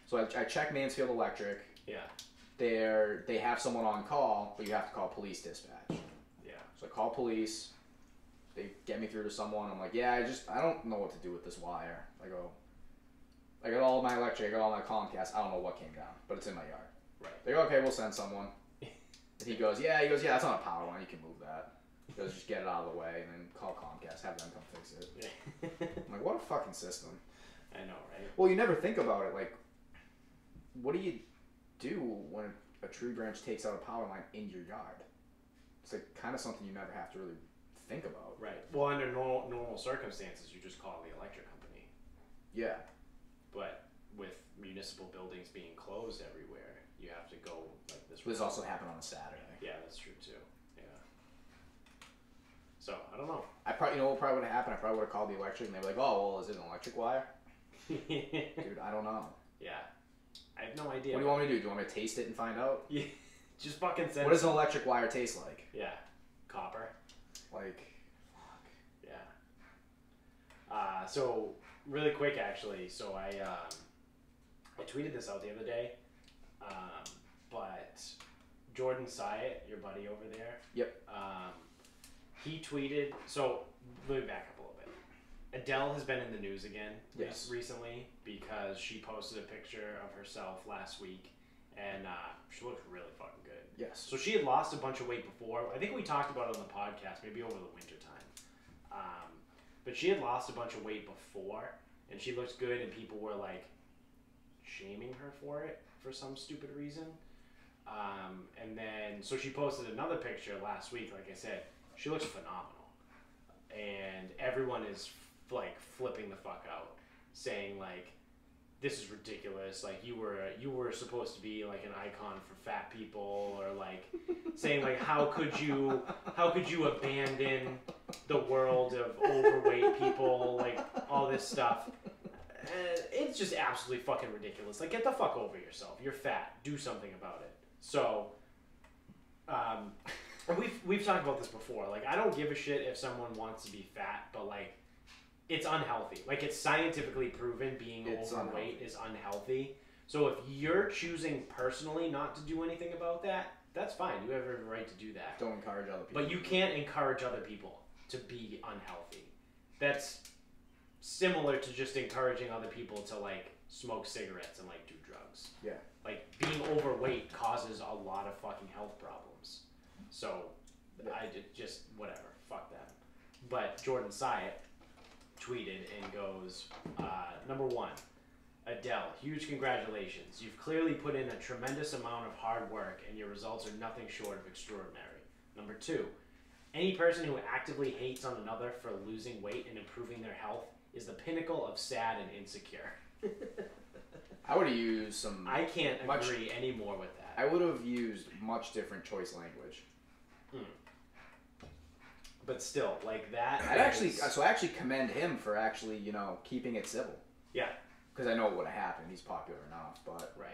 So I check Mansfield Electric. Yeah. They have someone on call, but you have to call police dispatch. Yeah. So I call police. They get me through to someone. I'm like, yeah, I don't know what to do with this wire. I got all my electric, I got all my Comcast. I don't know what came down, but it's in my yard. Right. They go, okay, we'll send someone. And he goes, yeah, that's not a power line. You can move that. He goes, just get it out of the way and then call Comcast, have them come fix it. Yeah. I'm like, what a fucking system. I know, right? Well, you never think about it. Like, what do you do when a tree branch takes out a power line in your yard? It's like kind of something you never have to really think about. Right. Well, under normal circumstances, you just call the electric company. Yeah. But with municipal buildings being closed everywhere, you have to go like this. This also happened on a Saturday. Yeah, that's true too. Yeah. So I don't know. What probably would have happened? I probably would have called the electric, and they were like, "Oh, well, is it an electric wire?" Dude, I don't know. Yeah. I have no idea. What do you want me to do? Do you want me to taste it and find out? Yeah. Just fucking send. What does an electric wire taste like? Yeah. Copper. Like, fuck. Yeah. So really quick, actually. So I tweeted this out the other day, but Jordan Syatt, your buddy over there. Yep. He tweeted. So let me back up a little bit. Adele has been in the news again recently because she posted a picture of herself last week, and she looks really fucking good. Yes. So she had lost a bunch of weight before. I think we talked about it on the podcast, maybe over the winter time. But she had lost a bunch of weight before, and she looked good, and people were like shaming her for it for some stupid reason. And then, so she posted another picture last week. Like I said, she looks phenomenal, and everyone is like flipping the fuck out, saying like, this is ridiculous. Like you were supposed to be like an icon for fat people, or like saying like how could you abandon the world of overweight people, like all this stuff. And it's just absolutely fucking ridiculous. Like, get the fuck over yourself. You're fat. Do something about it. So, we've talked about this before. Like, I don't give a shit if someone wants to be fat, but like, it's unhealthy. Like, it's scientifically proven being overweight is unhealthy. So if you're choosing personally not to do anything about that, that's fine. You have every right to do that. Don't encourage other people. But you can't encourage other people to be unhealthy. That's similar to just encouraging other people to like smoke cigarettes and like do drugs. Yeah. Like being overweight causes a lot of fucking health problems. So I just whatever, fuck that. But Jordan Syatt tweeted and goes, number one, Adele, huge congratulations. You've clearly put in a tremendous amount of hard work and your results are nothing short of extraordinary. Number 2, any person who actively hates on another for losing weight and improving their health is the pinnacle of sad and insecure. I would have used some. I can't agree any more with that. I would have used much different choice language. But still, like that. I actually commend him for actually, keeping it civil. Yeah. Because I know what would have happened. He's popular enough, but right.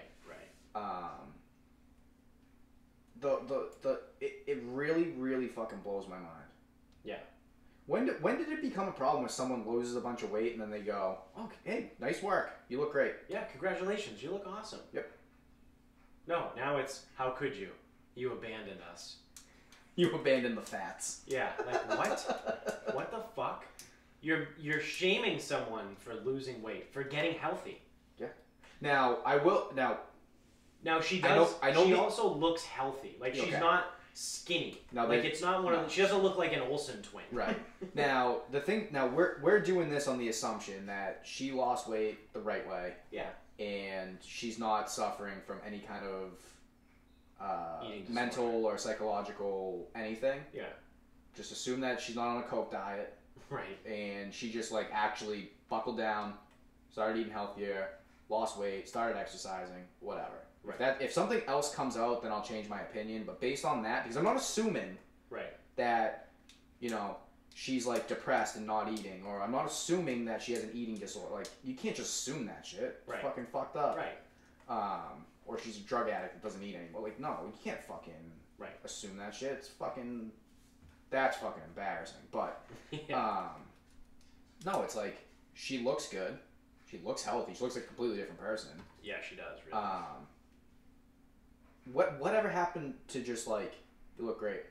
It really, really fucking blows my mind. Yeah. When did it become a problem when someone loses a bunch of weight and then they go, "Okay, hey, nice work. You look great." Yeah, congratulations. You look awesome. Yep. No, now it's, how could you? You abandoned us. You abandoned the fats. Yeah, like what? What the fuck? You're shaming someone for losing weight, for getting healthy. Yeah. Now she does. I know she also looks healthy. Like she's not skinny. Now like it's not one of. She doesn't look like an Olsen twin. Right. Now we're doing this on the assumption that she lost weight the right way. Yeah. And she's not suffering from any kind of mental disorder. or psychological anything. Yeah. Just assume that she's not on a Coke diet. Right. And she just like actually buckled down, started eating healthier, lost weight, started exercising, whatever. Right. If something else comes out, then I'll change my opinion. But based on that, because I'm not assuming that, she's like depressed and not eating, or I'm not assuming that she has an eating disorder. Like, you can't just assume that shit. It's fucking fucked up. Right. Or she's a drug addict that doesn't eat anymore. Like, no, you can't fucking assume that shit. That's fucking embarrassing. But, no, it's like, she looks good. She looks healthy. She looks like a completely different person. Yeah, she does, really. Whatever happened to just like, you look great.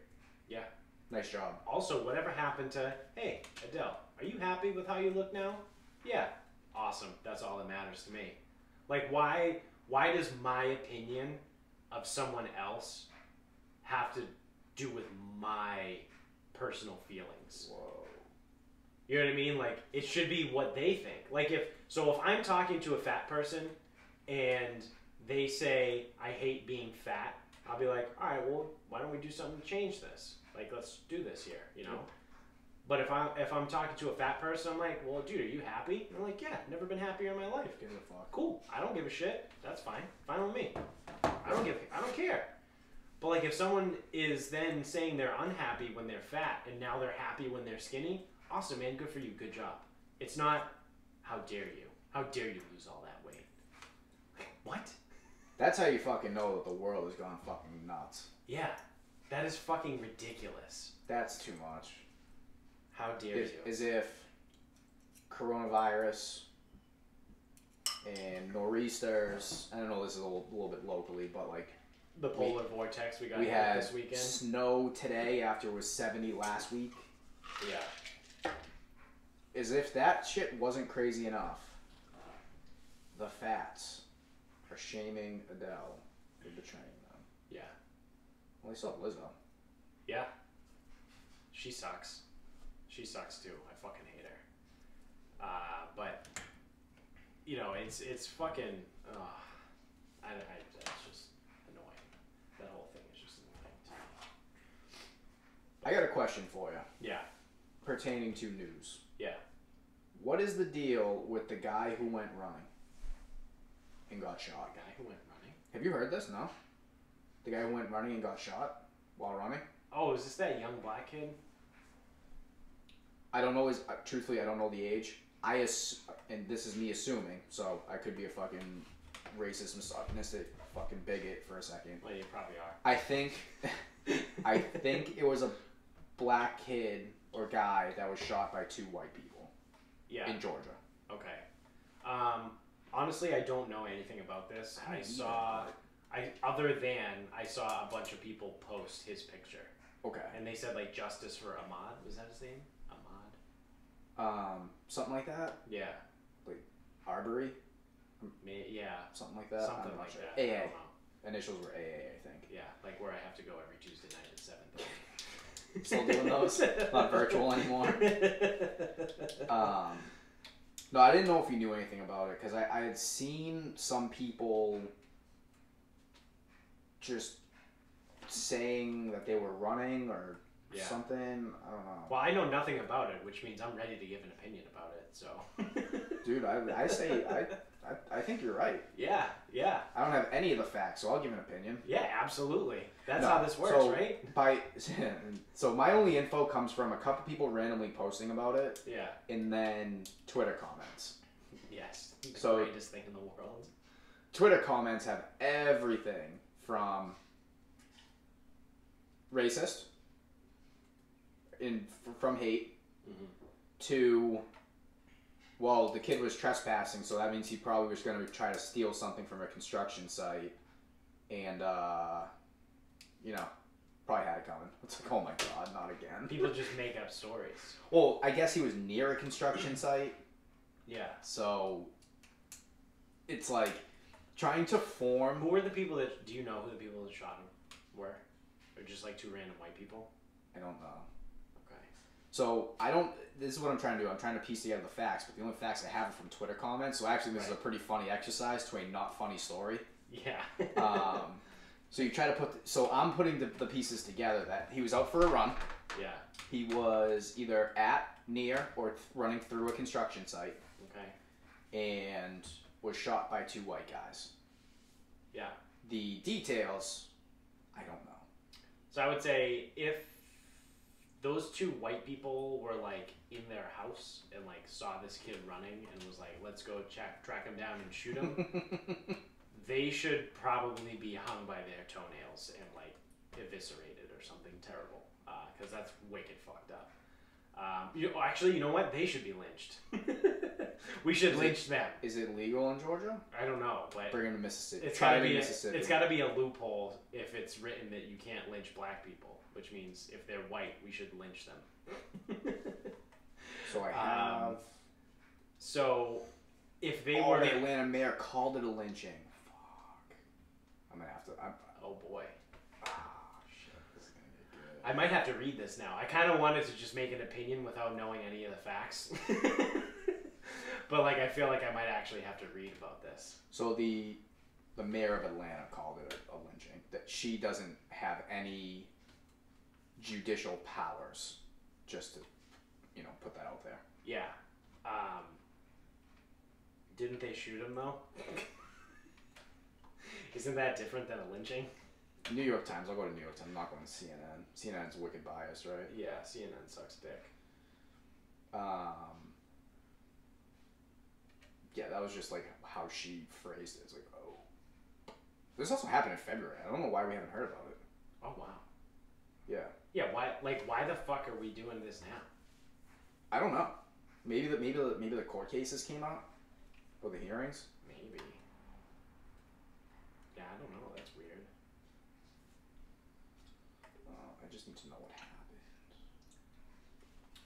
Yeah. Nice job. Also, whatever happened to, hey, Adele, are you happy with how you look now? Yeah. Awesome. That's all that matters to me. Like, why does my opinion of someone else have to do with my personal feelings? Whoa. You know what I mean? Like, it should be what they think. Like, if I'm talking to a fat person and they say, I hate being fat, I'll be like, all right, well, why don't we do something to change this? Like, let's do this here, But if I'm talking to a fat person, I'm like, well, dude, are you happy? And I'm like, yeah, never been happier in my life. Give a fuck. Cool. I don't give a shit. That's fine. Fine with me. I don't care. But like, if someone is then saying they're unhappy when they're fat and now they're happy when they're skinny, awesome, man. Good for you. Good job. It's not, how dare you? How dare you lose all that weight? What? That's how you fucking know that the world has gone fucking nuts. Yeah. That is fucking ridiculous. That's too much. How dare you? As if coronavirus and nor'easters, I don't know, this is a little bit locally, but like the polar vortex we had this weekend. Snow today after it was 70 last week. Yeah. As if that shit wasn't crazy enough, the fats are shaming Adele for betraying them. Yeah. Well, they still have Lizzo. Yeah. She sucks. She sucks too. I fucking hate her. But it's fucking. It's just annoying. That whole thing is just annoying to me. I got a question for you. Yeah. Pertaining to news. Yeah. What is the deal with the guy who went running and got shot? The guy who went running? Have you heard this? No? The guy who went running and got shot while running? Oh, is this that young black kid? I don't know truthfully, I don't know the age. And this is me assuming, so I could be a fucking racist, misogynistic fucking bigot for a second. Well, you probably are. I think it was a black kid or guy that was shot by 2 white people. Yeah. In Georgia. Okay. Honestly, I don't know anything about this. I saw a bunch of people post his picture. Okay. And they said like justice for Ahmaud. Was that his name? Something like that. Yeah. Like Arbery. Yeah. Something like that. Something like sure. that. AA. I don't know. Initials were AA, I think. Yeah, like where I have to go every Tuesday night at 7:30. Still doing those? Not virtual anymore. No, I didn't know if you knew anything about it because I had seen some people just saying that they were running or something. I don't know. Well, I know nothing about it, which means I'm ready to give an opinion about it. So, dude, I say I think you're right. Yeah. I don't have any of the facts, so I'll give an opinion. Yeah, absolutely. That's how this works, right? So my only info comes from a couple people randomly posting about it. Yeah. And then Twitter comments. Yes. The So greatest thing in the world. Twitter comments have everything from racist from hate to, well, the kid was trespassing, so that means he probably was going to try to steal something from a construction site, and probably had it coming. It's like, oh my god, not again. People just make up stories. Well, I guess he was near a construction site. Yeah. So it's like trying to form. Who were the people that? Do you know who the people that shot him were? Or just like two random white people? I don't know. Okay. So I don't. This is what I'm trying to do. I'm trying to piece together the facts, but the only facts I have are from Twitter comments. So actually, this is a pretty funny exercise to a not funny story. Yeah. So you try to put. So I'm putting the pieces together that he was out for a run. Yeah. He was either at, near, or running through a construction site. Okay. And was shot by two white guys. Yeah. The details, I don't know. So I would say if those two white people were like in their house and like saw this kid running and was like, let's go track him down and shoot him, they should probably be hung by their toenails and like eviscerated or something terrible, because that's wicked fucked up. Actually, you know what? They should be lynched. We should lynch them. Is it legal in Georgia? I don't know, but bring them to Mississippi. It's got to be a loophole if it's written that you can't lynch black people, which means if they're white, we should lynch them. So I have. So if they were, the Atlanta mayor called it a lynching. Fuck. I'm gonna have to. Oh boy. Shit. This is gonna get good. I might have to read this now. I kind of wanted to just make an opinion without knowing any of the facts. But like, I feel like I might actually have to read about this. So the mayor of Atlanta called it a lynching. That she doesn't have any judicial powers. Just to, put that out there. Yeah. Didn't they shoot him though? Isn't that different than a lynching? New York Times. I'll go to New York Times. I'm not going to CNN. CNN's wicked biased, right? Yeah, CNN sucks dick. Yeah, that was just like how she phrased it. It's like, oh. This also happened in February. I don't know why we haven't heard about it. Oh wow. Yeah. Yeah. Why the fuck are we doing this now? I don't know. Maybe the court cases came out, or the hearings. Maybe. Yeah, I don't know. That's weird. I just need to know what happened.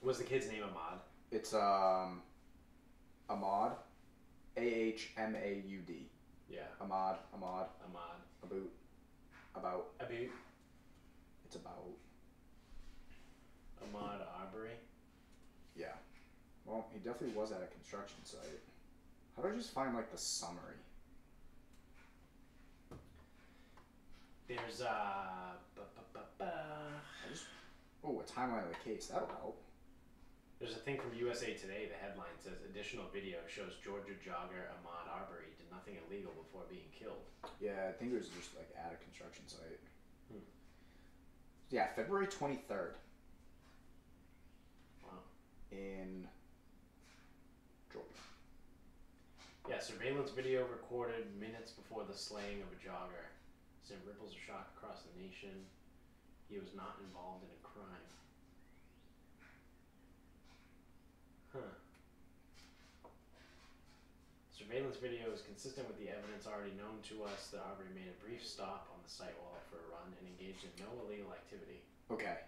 Was the kid's name Ahmaud? It's Ahmaud. Ahmaud. Yeah. Ahmaud. About. It's about. Ahmaud Arbery. Yeah. Well, he definitely was at a construction site. How do I just find like the summary? There's a timeline of the case. That'll help. There's a thing from USA Today. The headline says additional video shows Georgia jogger Ahmaud Arbery did nothing illegal before being killed. Yeah, I think it was just like at a construction site. Yeah, February 23rd. Wow. In Georgia. Yeah, surveillance video recorded minutes before the slaying of a jogger sent ripples of shock across the nation. He was not involved in a crime. Huh. Surveillance video is consistent with the evidence already known to us that Arbery made a brief stop on the site wall for a run and engaged in no illegal activity. Okay.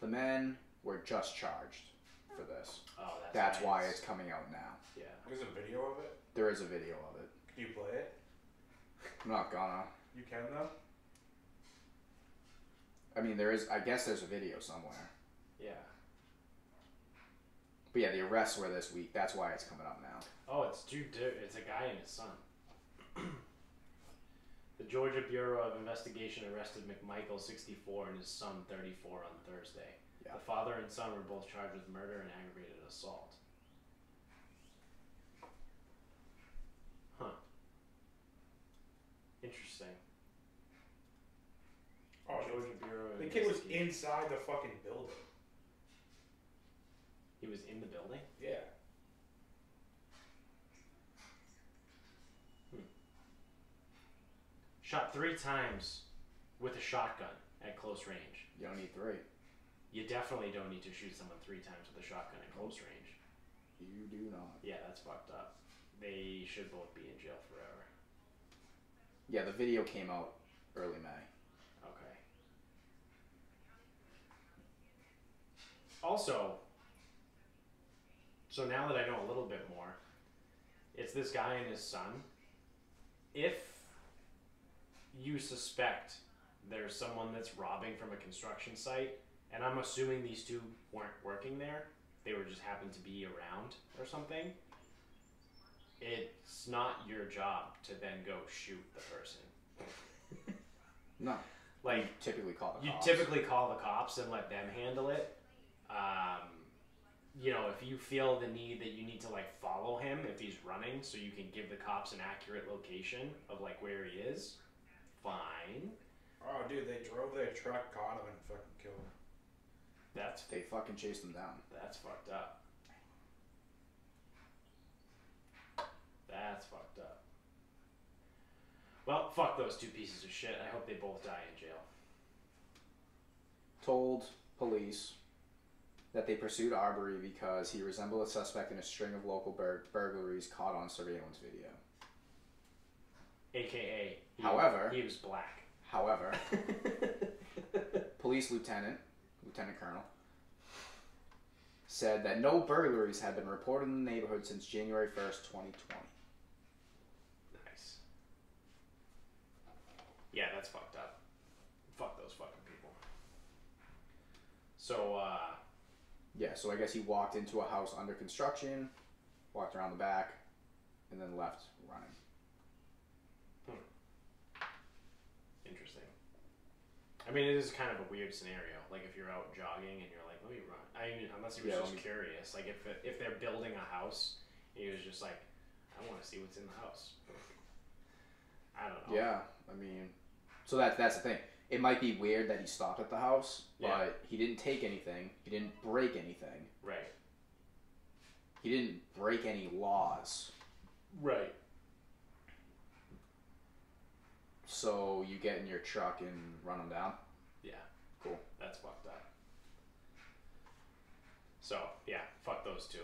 The men were just charged for this. Oh, that's why it's coming out now. Yeah. There's a video of it? There is a video of it. Can you play it? I'm not gonna. You can though? I mean, I guess there's a video somewhere. Yeah. But yeah, the arrests were this week. That's why it's coming up now. Oh, it's it's a guy and his son. The Georgia Bureau of Investigation arrested McMichael, 64, and his son, 34, on Thursday. Yeah. The father and son were both charged with murder and aggravated assault. Huh. Interesting. Oh, Georgia Bureau of the kid was Investigation. inside the fucking building. He was in the building? Yeah. Shot 3 times with a shotgun at close range. You don't need 3. You definitely don't need to shoot someone 3 times with a shotgun at close range. You do not. Yeah, that's fucked up. They should both be in jail forever. Yeah, the video came out early May. Okay. Also, so now that I know a little bit more, it's this guy and his son. If you suspect there's someone that's robbing from a construction site, and I'm assuming these two weren't working there, they were just happened to be around or something, it's not your job to then go shoot the person. No. Like, you typically call the cops. You typically call the cops and let them handle it. You know, if you feel the need that you need to, like, follow him if he's running so you can give the cops an accurate location of, like, where he is, fine. Oh, dude, they drove their truck, caught him, and fucking killed him. They fucking chased him down. That's fucked up. That's fucked up. Well, fuck those two pieces of shit. I hope they both die in jail. Told police that they pursued Arbery because he resembled a suspect in a string of local burglaries caught on surveillance video. AKA, he was black. However, police lieutenant colonel, said that no burglaries had been reported in the neighborhood since January 1st, 2020. Nice. Yeah, that's fucked up. Fuck those fucking people. So, yeah, so I guess he walked into a house under construction, walked around the back, and then left running. Interesting. I mean, it is kind of a weird scenario. Like, if you're out jogging and you're like, let me run. I mean, unless he was just curious. Like, if they're building a house, and he was just like, I want to see what's in the house. I don't know. Yeah, I mean, so that's the thing. It might be weird that he stopped at the house, but he didn't take anything. He didn't break anything. Right. He didn't break any laws. Right. So you get in your truck and run them down? Yeah. Cool. That's fucked up. So, yeah, fuck those two.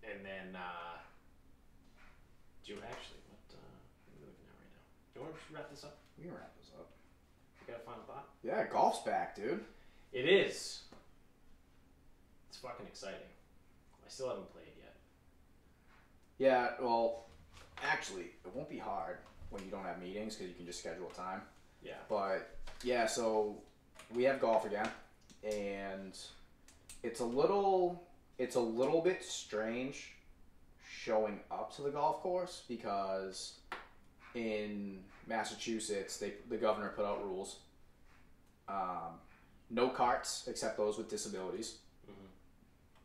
And then, do you actually, what are we looking at right now? Do you want to wrap this up? We can wrap this up. You got a final thought? Yeah, golf's back, dude. It is. It's fucking exciting. I still haven't played yet. Yeah, well, actually, it won't be hard when you don't have meetings because you can just schedule a time. Yeah. But, yeah, so we have golf again, and it's a little bit strange showing up to the golf course because in Massachusetts, the governor put out rules. No carts except those with disabilities. Mm-hmm.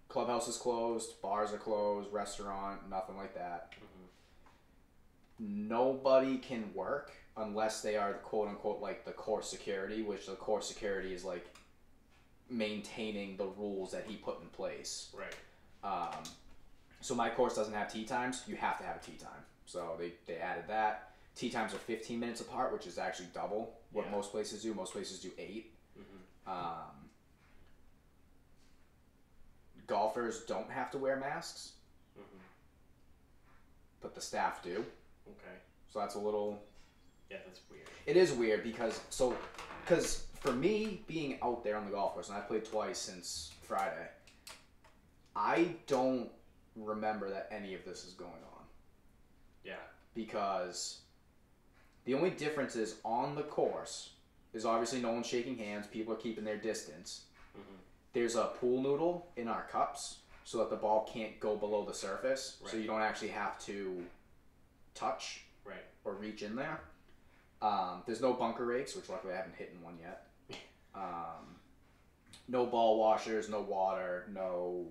Clubhouse is closed, bars are closed, restaurant, nothing like that. Mm-hmm. Nobody can work unless they are quote unquote like the course security, which the course security is like maintaining the rules that he put in place. Right. So my course doesn't have tee times. You have to have a tee time. So they added that. Tee times are 15 minutes apart, which is actually double what most places do. Most places do 8. Mm-hmm. Golfers don't have to wear masks, but the staff do. Okay. So that's a little... Yeah, that's weird. It is weird because for me, being out there on the golf course, and I've played twice since Friday, I don't remember that any of this is going on. Yeah. Because the only difference is on the course is obviously no one's shaking hands, people are keeping their distance, there's a pool noodle in our cups so that the ball can't go below the surface, so you don't actually have to touch or reach in there. There's no bunker rakes, which luckily I haven't hit in one yet. No ball washers, no water, no...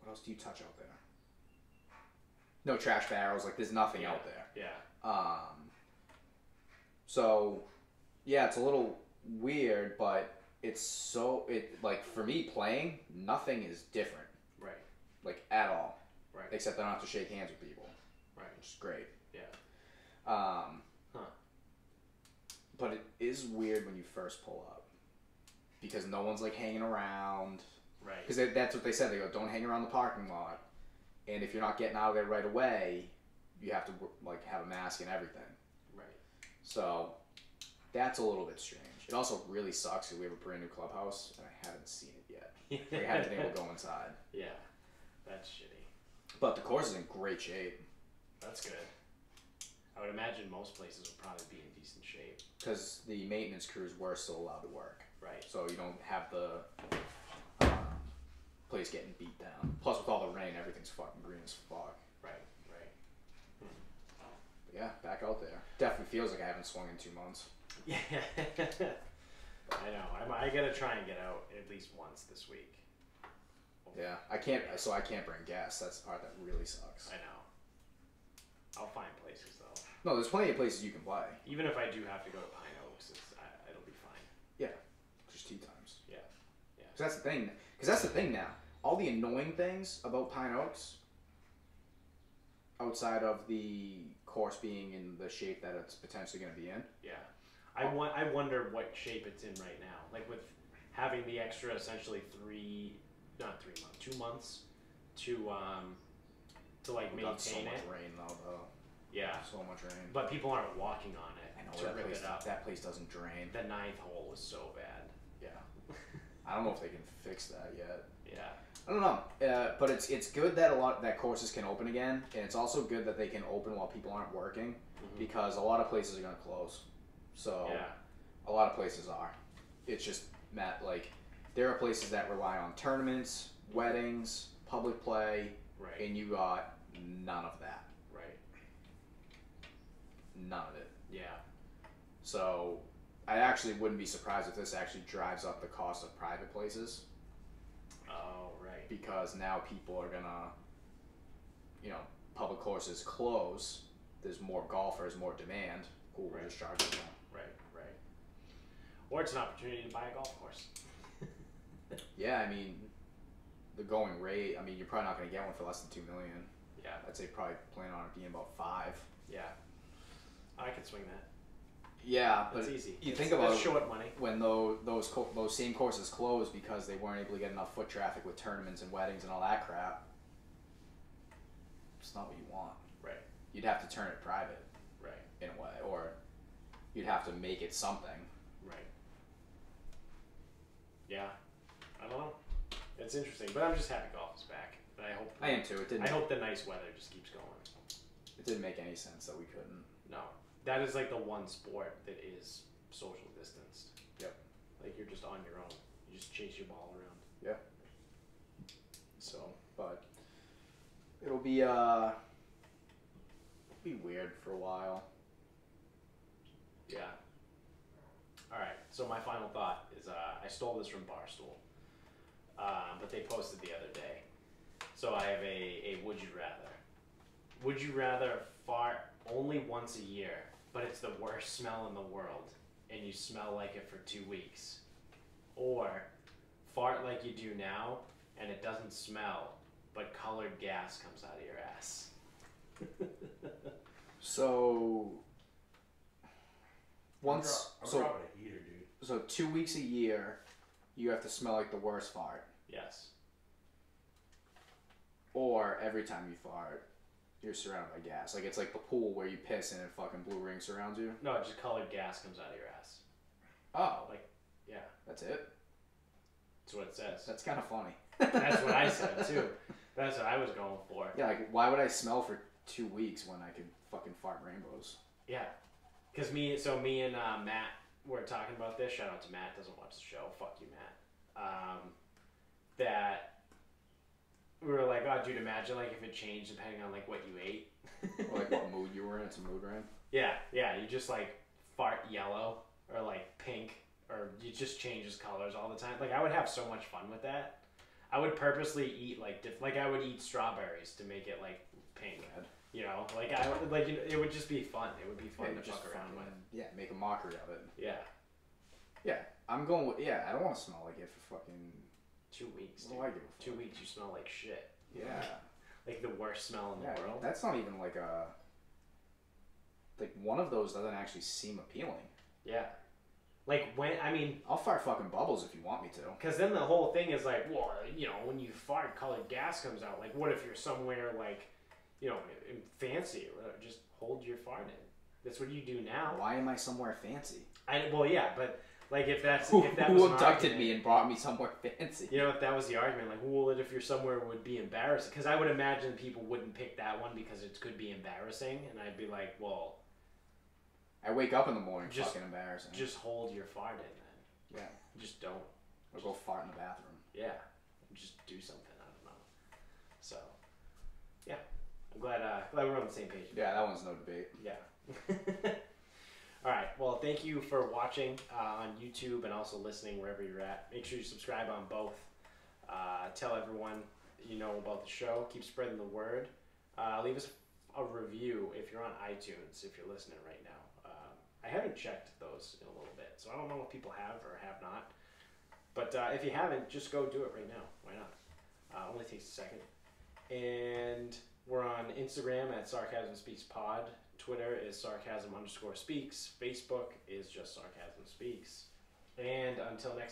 What else do you touch out there? No trash barrels, like there's nothing out there. Yeah. So, yeah, it's a little weird, but it's like for me playing, nothing is different. Right. Like at all. Right. Except I don't have to shake hands with people. Right. Which is great. Yeah. But it is weird when you first pull up. Because no one's like hanging around. Right. Because that's what they said. They go, don't hang around the parking lot. And if you're not getting out of there right away, you have to like have a mask and everything. Right. So that's a little bit strange. It also really sucks because we have a brand new clubhouse and I haven't seen it yet. We haven't been able to go inside. Yeah, that's shitty. But the course is in great shape. That's good. I would imagine most places would probably be in decent shape. Because the maintenance crews were still allowed to work. Right. So you don't have the place getting beat down. Plus with all the rain, everything's fucking green as fuck. Right, right. But yeah, back out there. Definitely feels like I haven't swung in 2 months. Yeah. I know. I gotta try and get out at least once this week. Yeah, I can't bring gas. That's the part that really sucks. I know. I'll find places though. No, there's plenty of places you can play. Even if I do have to go to Pine Oaks, it'll be fine. Yeah, just tee times. Yeah, yeah. Because that's the thing now. All the annoying things about Pine Oaks, outside of the course being in the shape that it's potentially going to be in. Yeah. I wonder what shape it's in right now. Like with having the extra essentially 2 months to like We got so maintain much it. rain though. Yeah. So much rain. But people aren't walking on it I know to rip place, it up. that place doesn't drain. The 9th hole was so bad. Yeah. I don't know if they can fix that yet. Yeah. I don't know, but it's good that that courses can open again, and it's also good that they can open while people aren't working, because a lot of places are gonna close. So Yeah. a lot of places are. It's just like there are places that rely on tournaments, weddings, public play, Right. and you got none of that. Right. None of it. Yeah. So I actually wouldn't be surprised if this actually drives up the cost of private places. Oh, right. Because now people are gonna, public courses close. There's more golfers, more demand. Cool, we'll just charge them more. Right, right. Or it's an opportunity to buy a golf course. Yeah, I mean, the going rate. I mean, you're probably not gonna get one for less than $2 million. Yeah. I'd say probably plan on it being about 5. Yeah. I could swing that. Yeah, but It's easy. You think about that's short money. when those same courses closed because they weren't able to get enough foot traffic with tournaments and weddings and all that crap. It's not what you want. Right. You'd have to turn it private. Right. In a way, or you'd have to make it something. Right. Yeah. I don't know. It's interesting, but I'm just happy golf is back. And I am too. I hope the nice weather just keeps going. It didn't make any sense that we couldn't. No. That is like the one sport that is social distanced. Yep. Like you're just on your own. You just chase your ball around. Yeah. So. But it'll be weird for a while. Yeah. All right. So my final thought is I stole this from Barstool, but they posted the other day. So I have a would you rather. Would you rather fart only once a year, but it's the worst smell in the world, and you smell like it for 2 weeks, or fart like you do now, and it doesn't smell, but colored gas comes out of your ass? So I'm dropping a heater, dude. So 2 weeks a year, you have to smell like the worst fart. Yes. Or every time you fart, you're surrounded by gas. Like it's like the pool where you piss and it fucking blue ring surrounds you. No, just colored gas comes out of your ass. Oh, Like, yeah, that's it? that's what it says. That's kind of funny. That's what I said too. That's what I was going for. Yeah, like why would I smell for 2 weeks when I could fucking fart rainbows? Yeah, because me and Matt, were talking about this. Shout out to Matt. Doesn't watch the show. Fuck you, Matt. That we were like, oh, dude, imagine like if it changed depending on like what you ate. Or like what mood you were in. It's a mood ring. Yeah. You just like fart yellow or like pink, or it just changes colors all the time. Like I would have so much fun with that. I would purposely eat like I would eat strawberries to make it like pink. Red. You know, like I would like it would just be fun. It would be fun Yeah, to fuck around with. Yeah, make a mockery of it. Yeah. Yeah, I'm going with, yeah, I don't want to smell like it for fucking 2 weeks. What do I give a fuck? 2 weeks, you smell like shit. Yeah. Like the worst smell in the world. That's not even like a, like one of those doesn't actually seem appealing. Yeah. Like when, I mean, I'll fire fucking bubbles if you want me to. because then the whole thing is like, well, you know, when you fart, colored gas comes out. Like, what if you're somewhere like, you know, fancy or whatever? Just hold your fart in. That's what you do now. Why am I somewhere fancy? Well, yeah, but like if that Who was an abducted argument, me and brought me somewhere fancy? you know, if that was the argument, like, well, if you're somewhere, it would be embarrassing. Because I would imagine people wouldn't pick that one because it could be embarrassing, and I'd be like, well, I wake up in the morning Just- fucking embarrassing. just hold your fart in then. Yeah. Just don't. Or go fart in the bathroom. Yeah. Just do something. I don't know. So, yeah. I'm glad we're on the same page. Yeah, that one's no debate. Yeah. All right. Well, thank you for watching on YouTube and also listening wherever you're at. Make sure you subscribe on both. Tell everyone you know about the show. Keep spreading the word. Leave us a review if you're on iTunes, if you're listening right now. I haven't checked those in a little bit, so I don't know if people have or have not. But if you haven't, just go do it right now. Why not? Only takes a second. And we're on Instagram at Sarcasm Speaks Pod. Twitter is Sarcasm_speaks. Facebook is just Sarcasm Speaks. And until next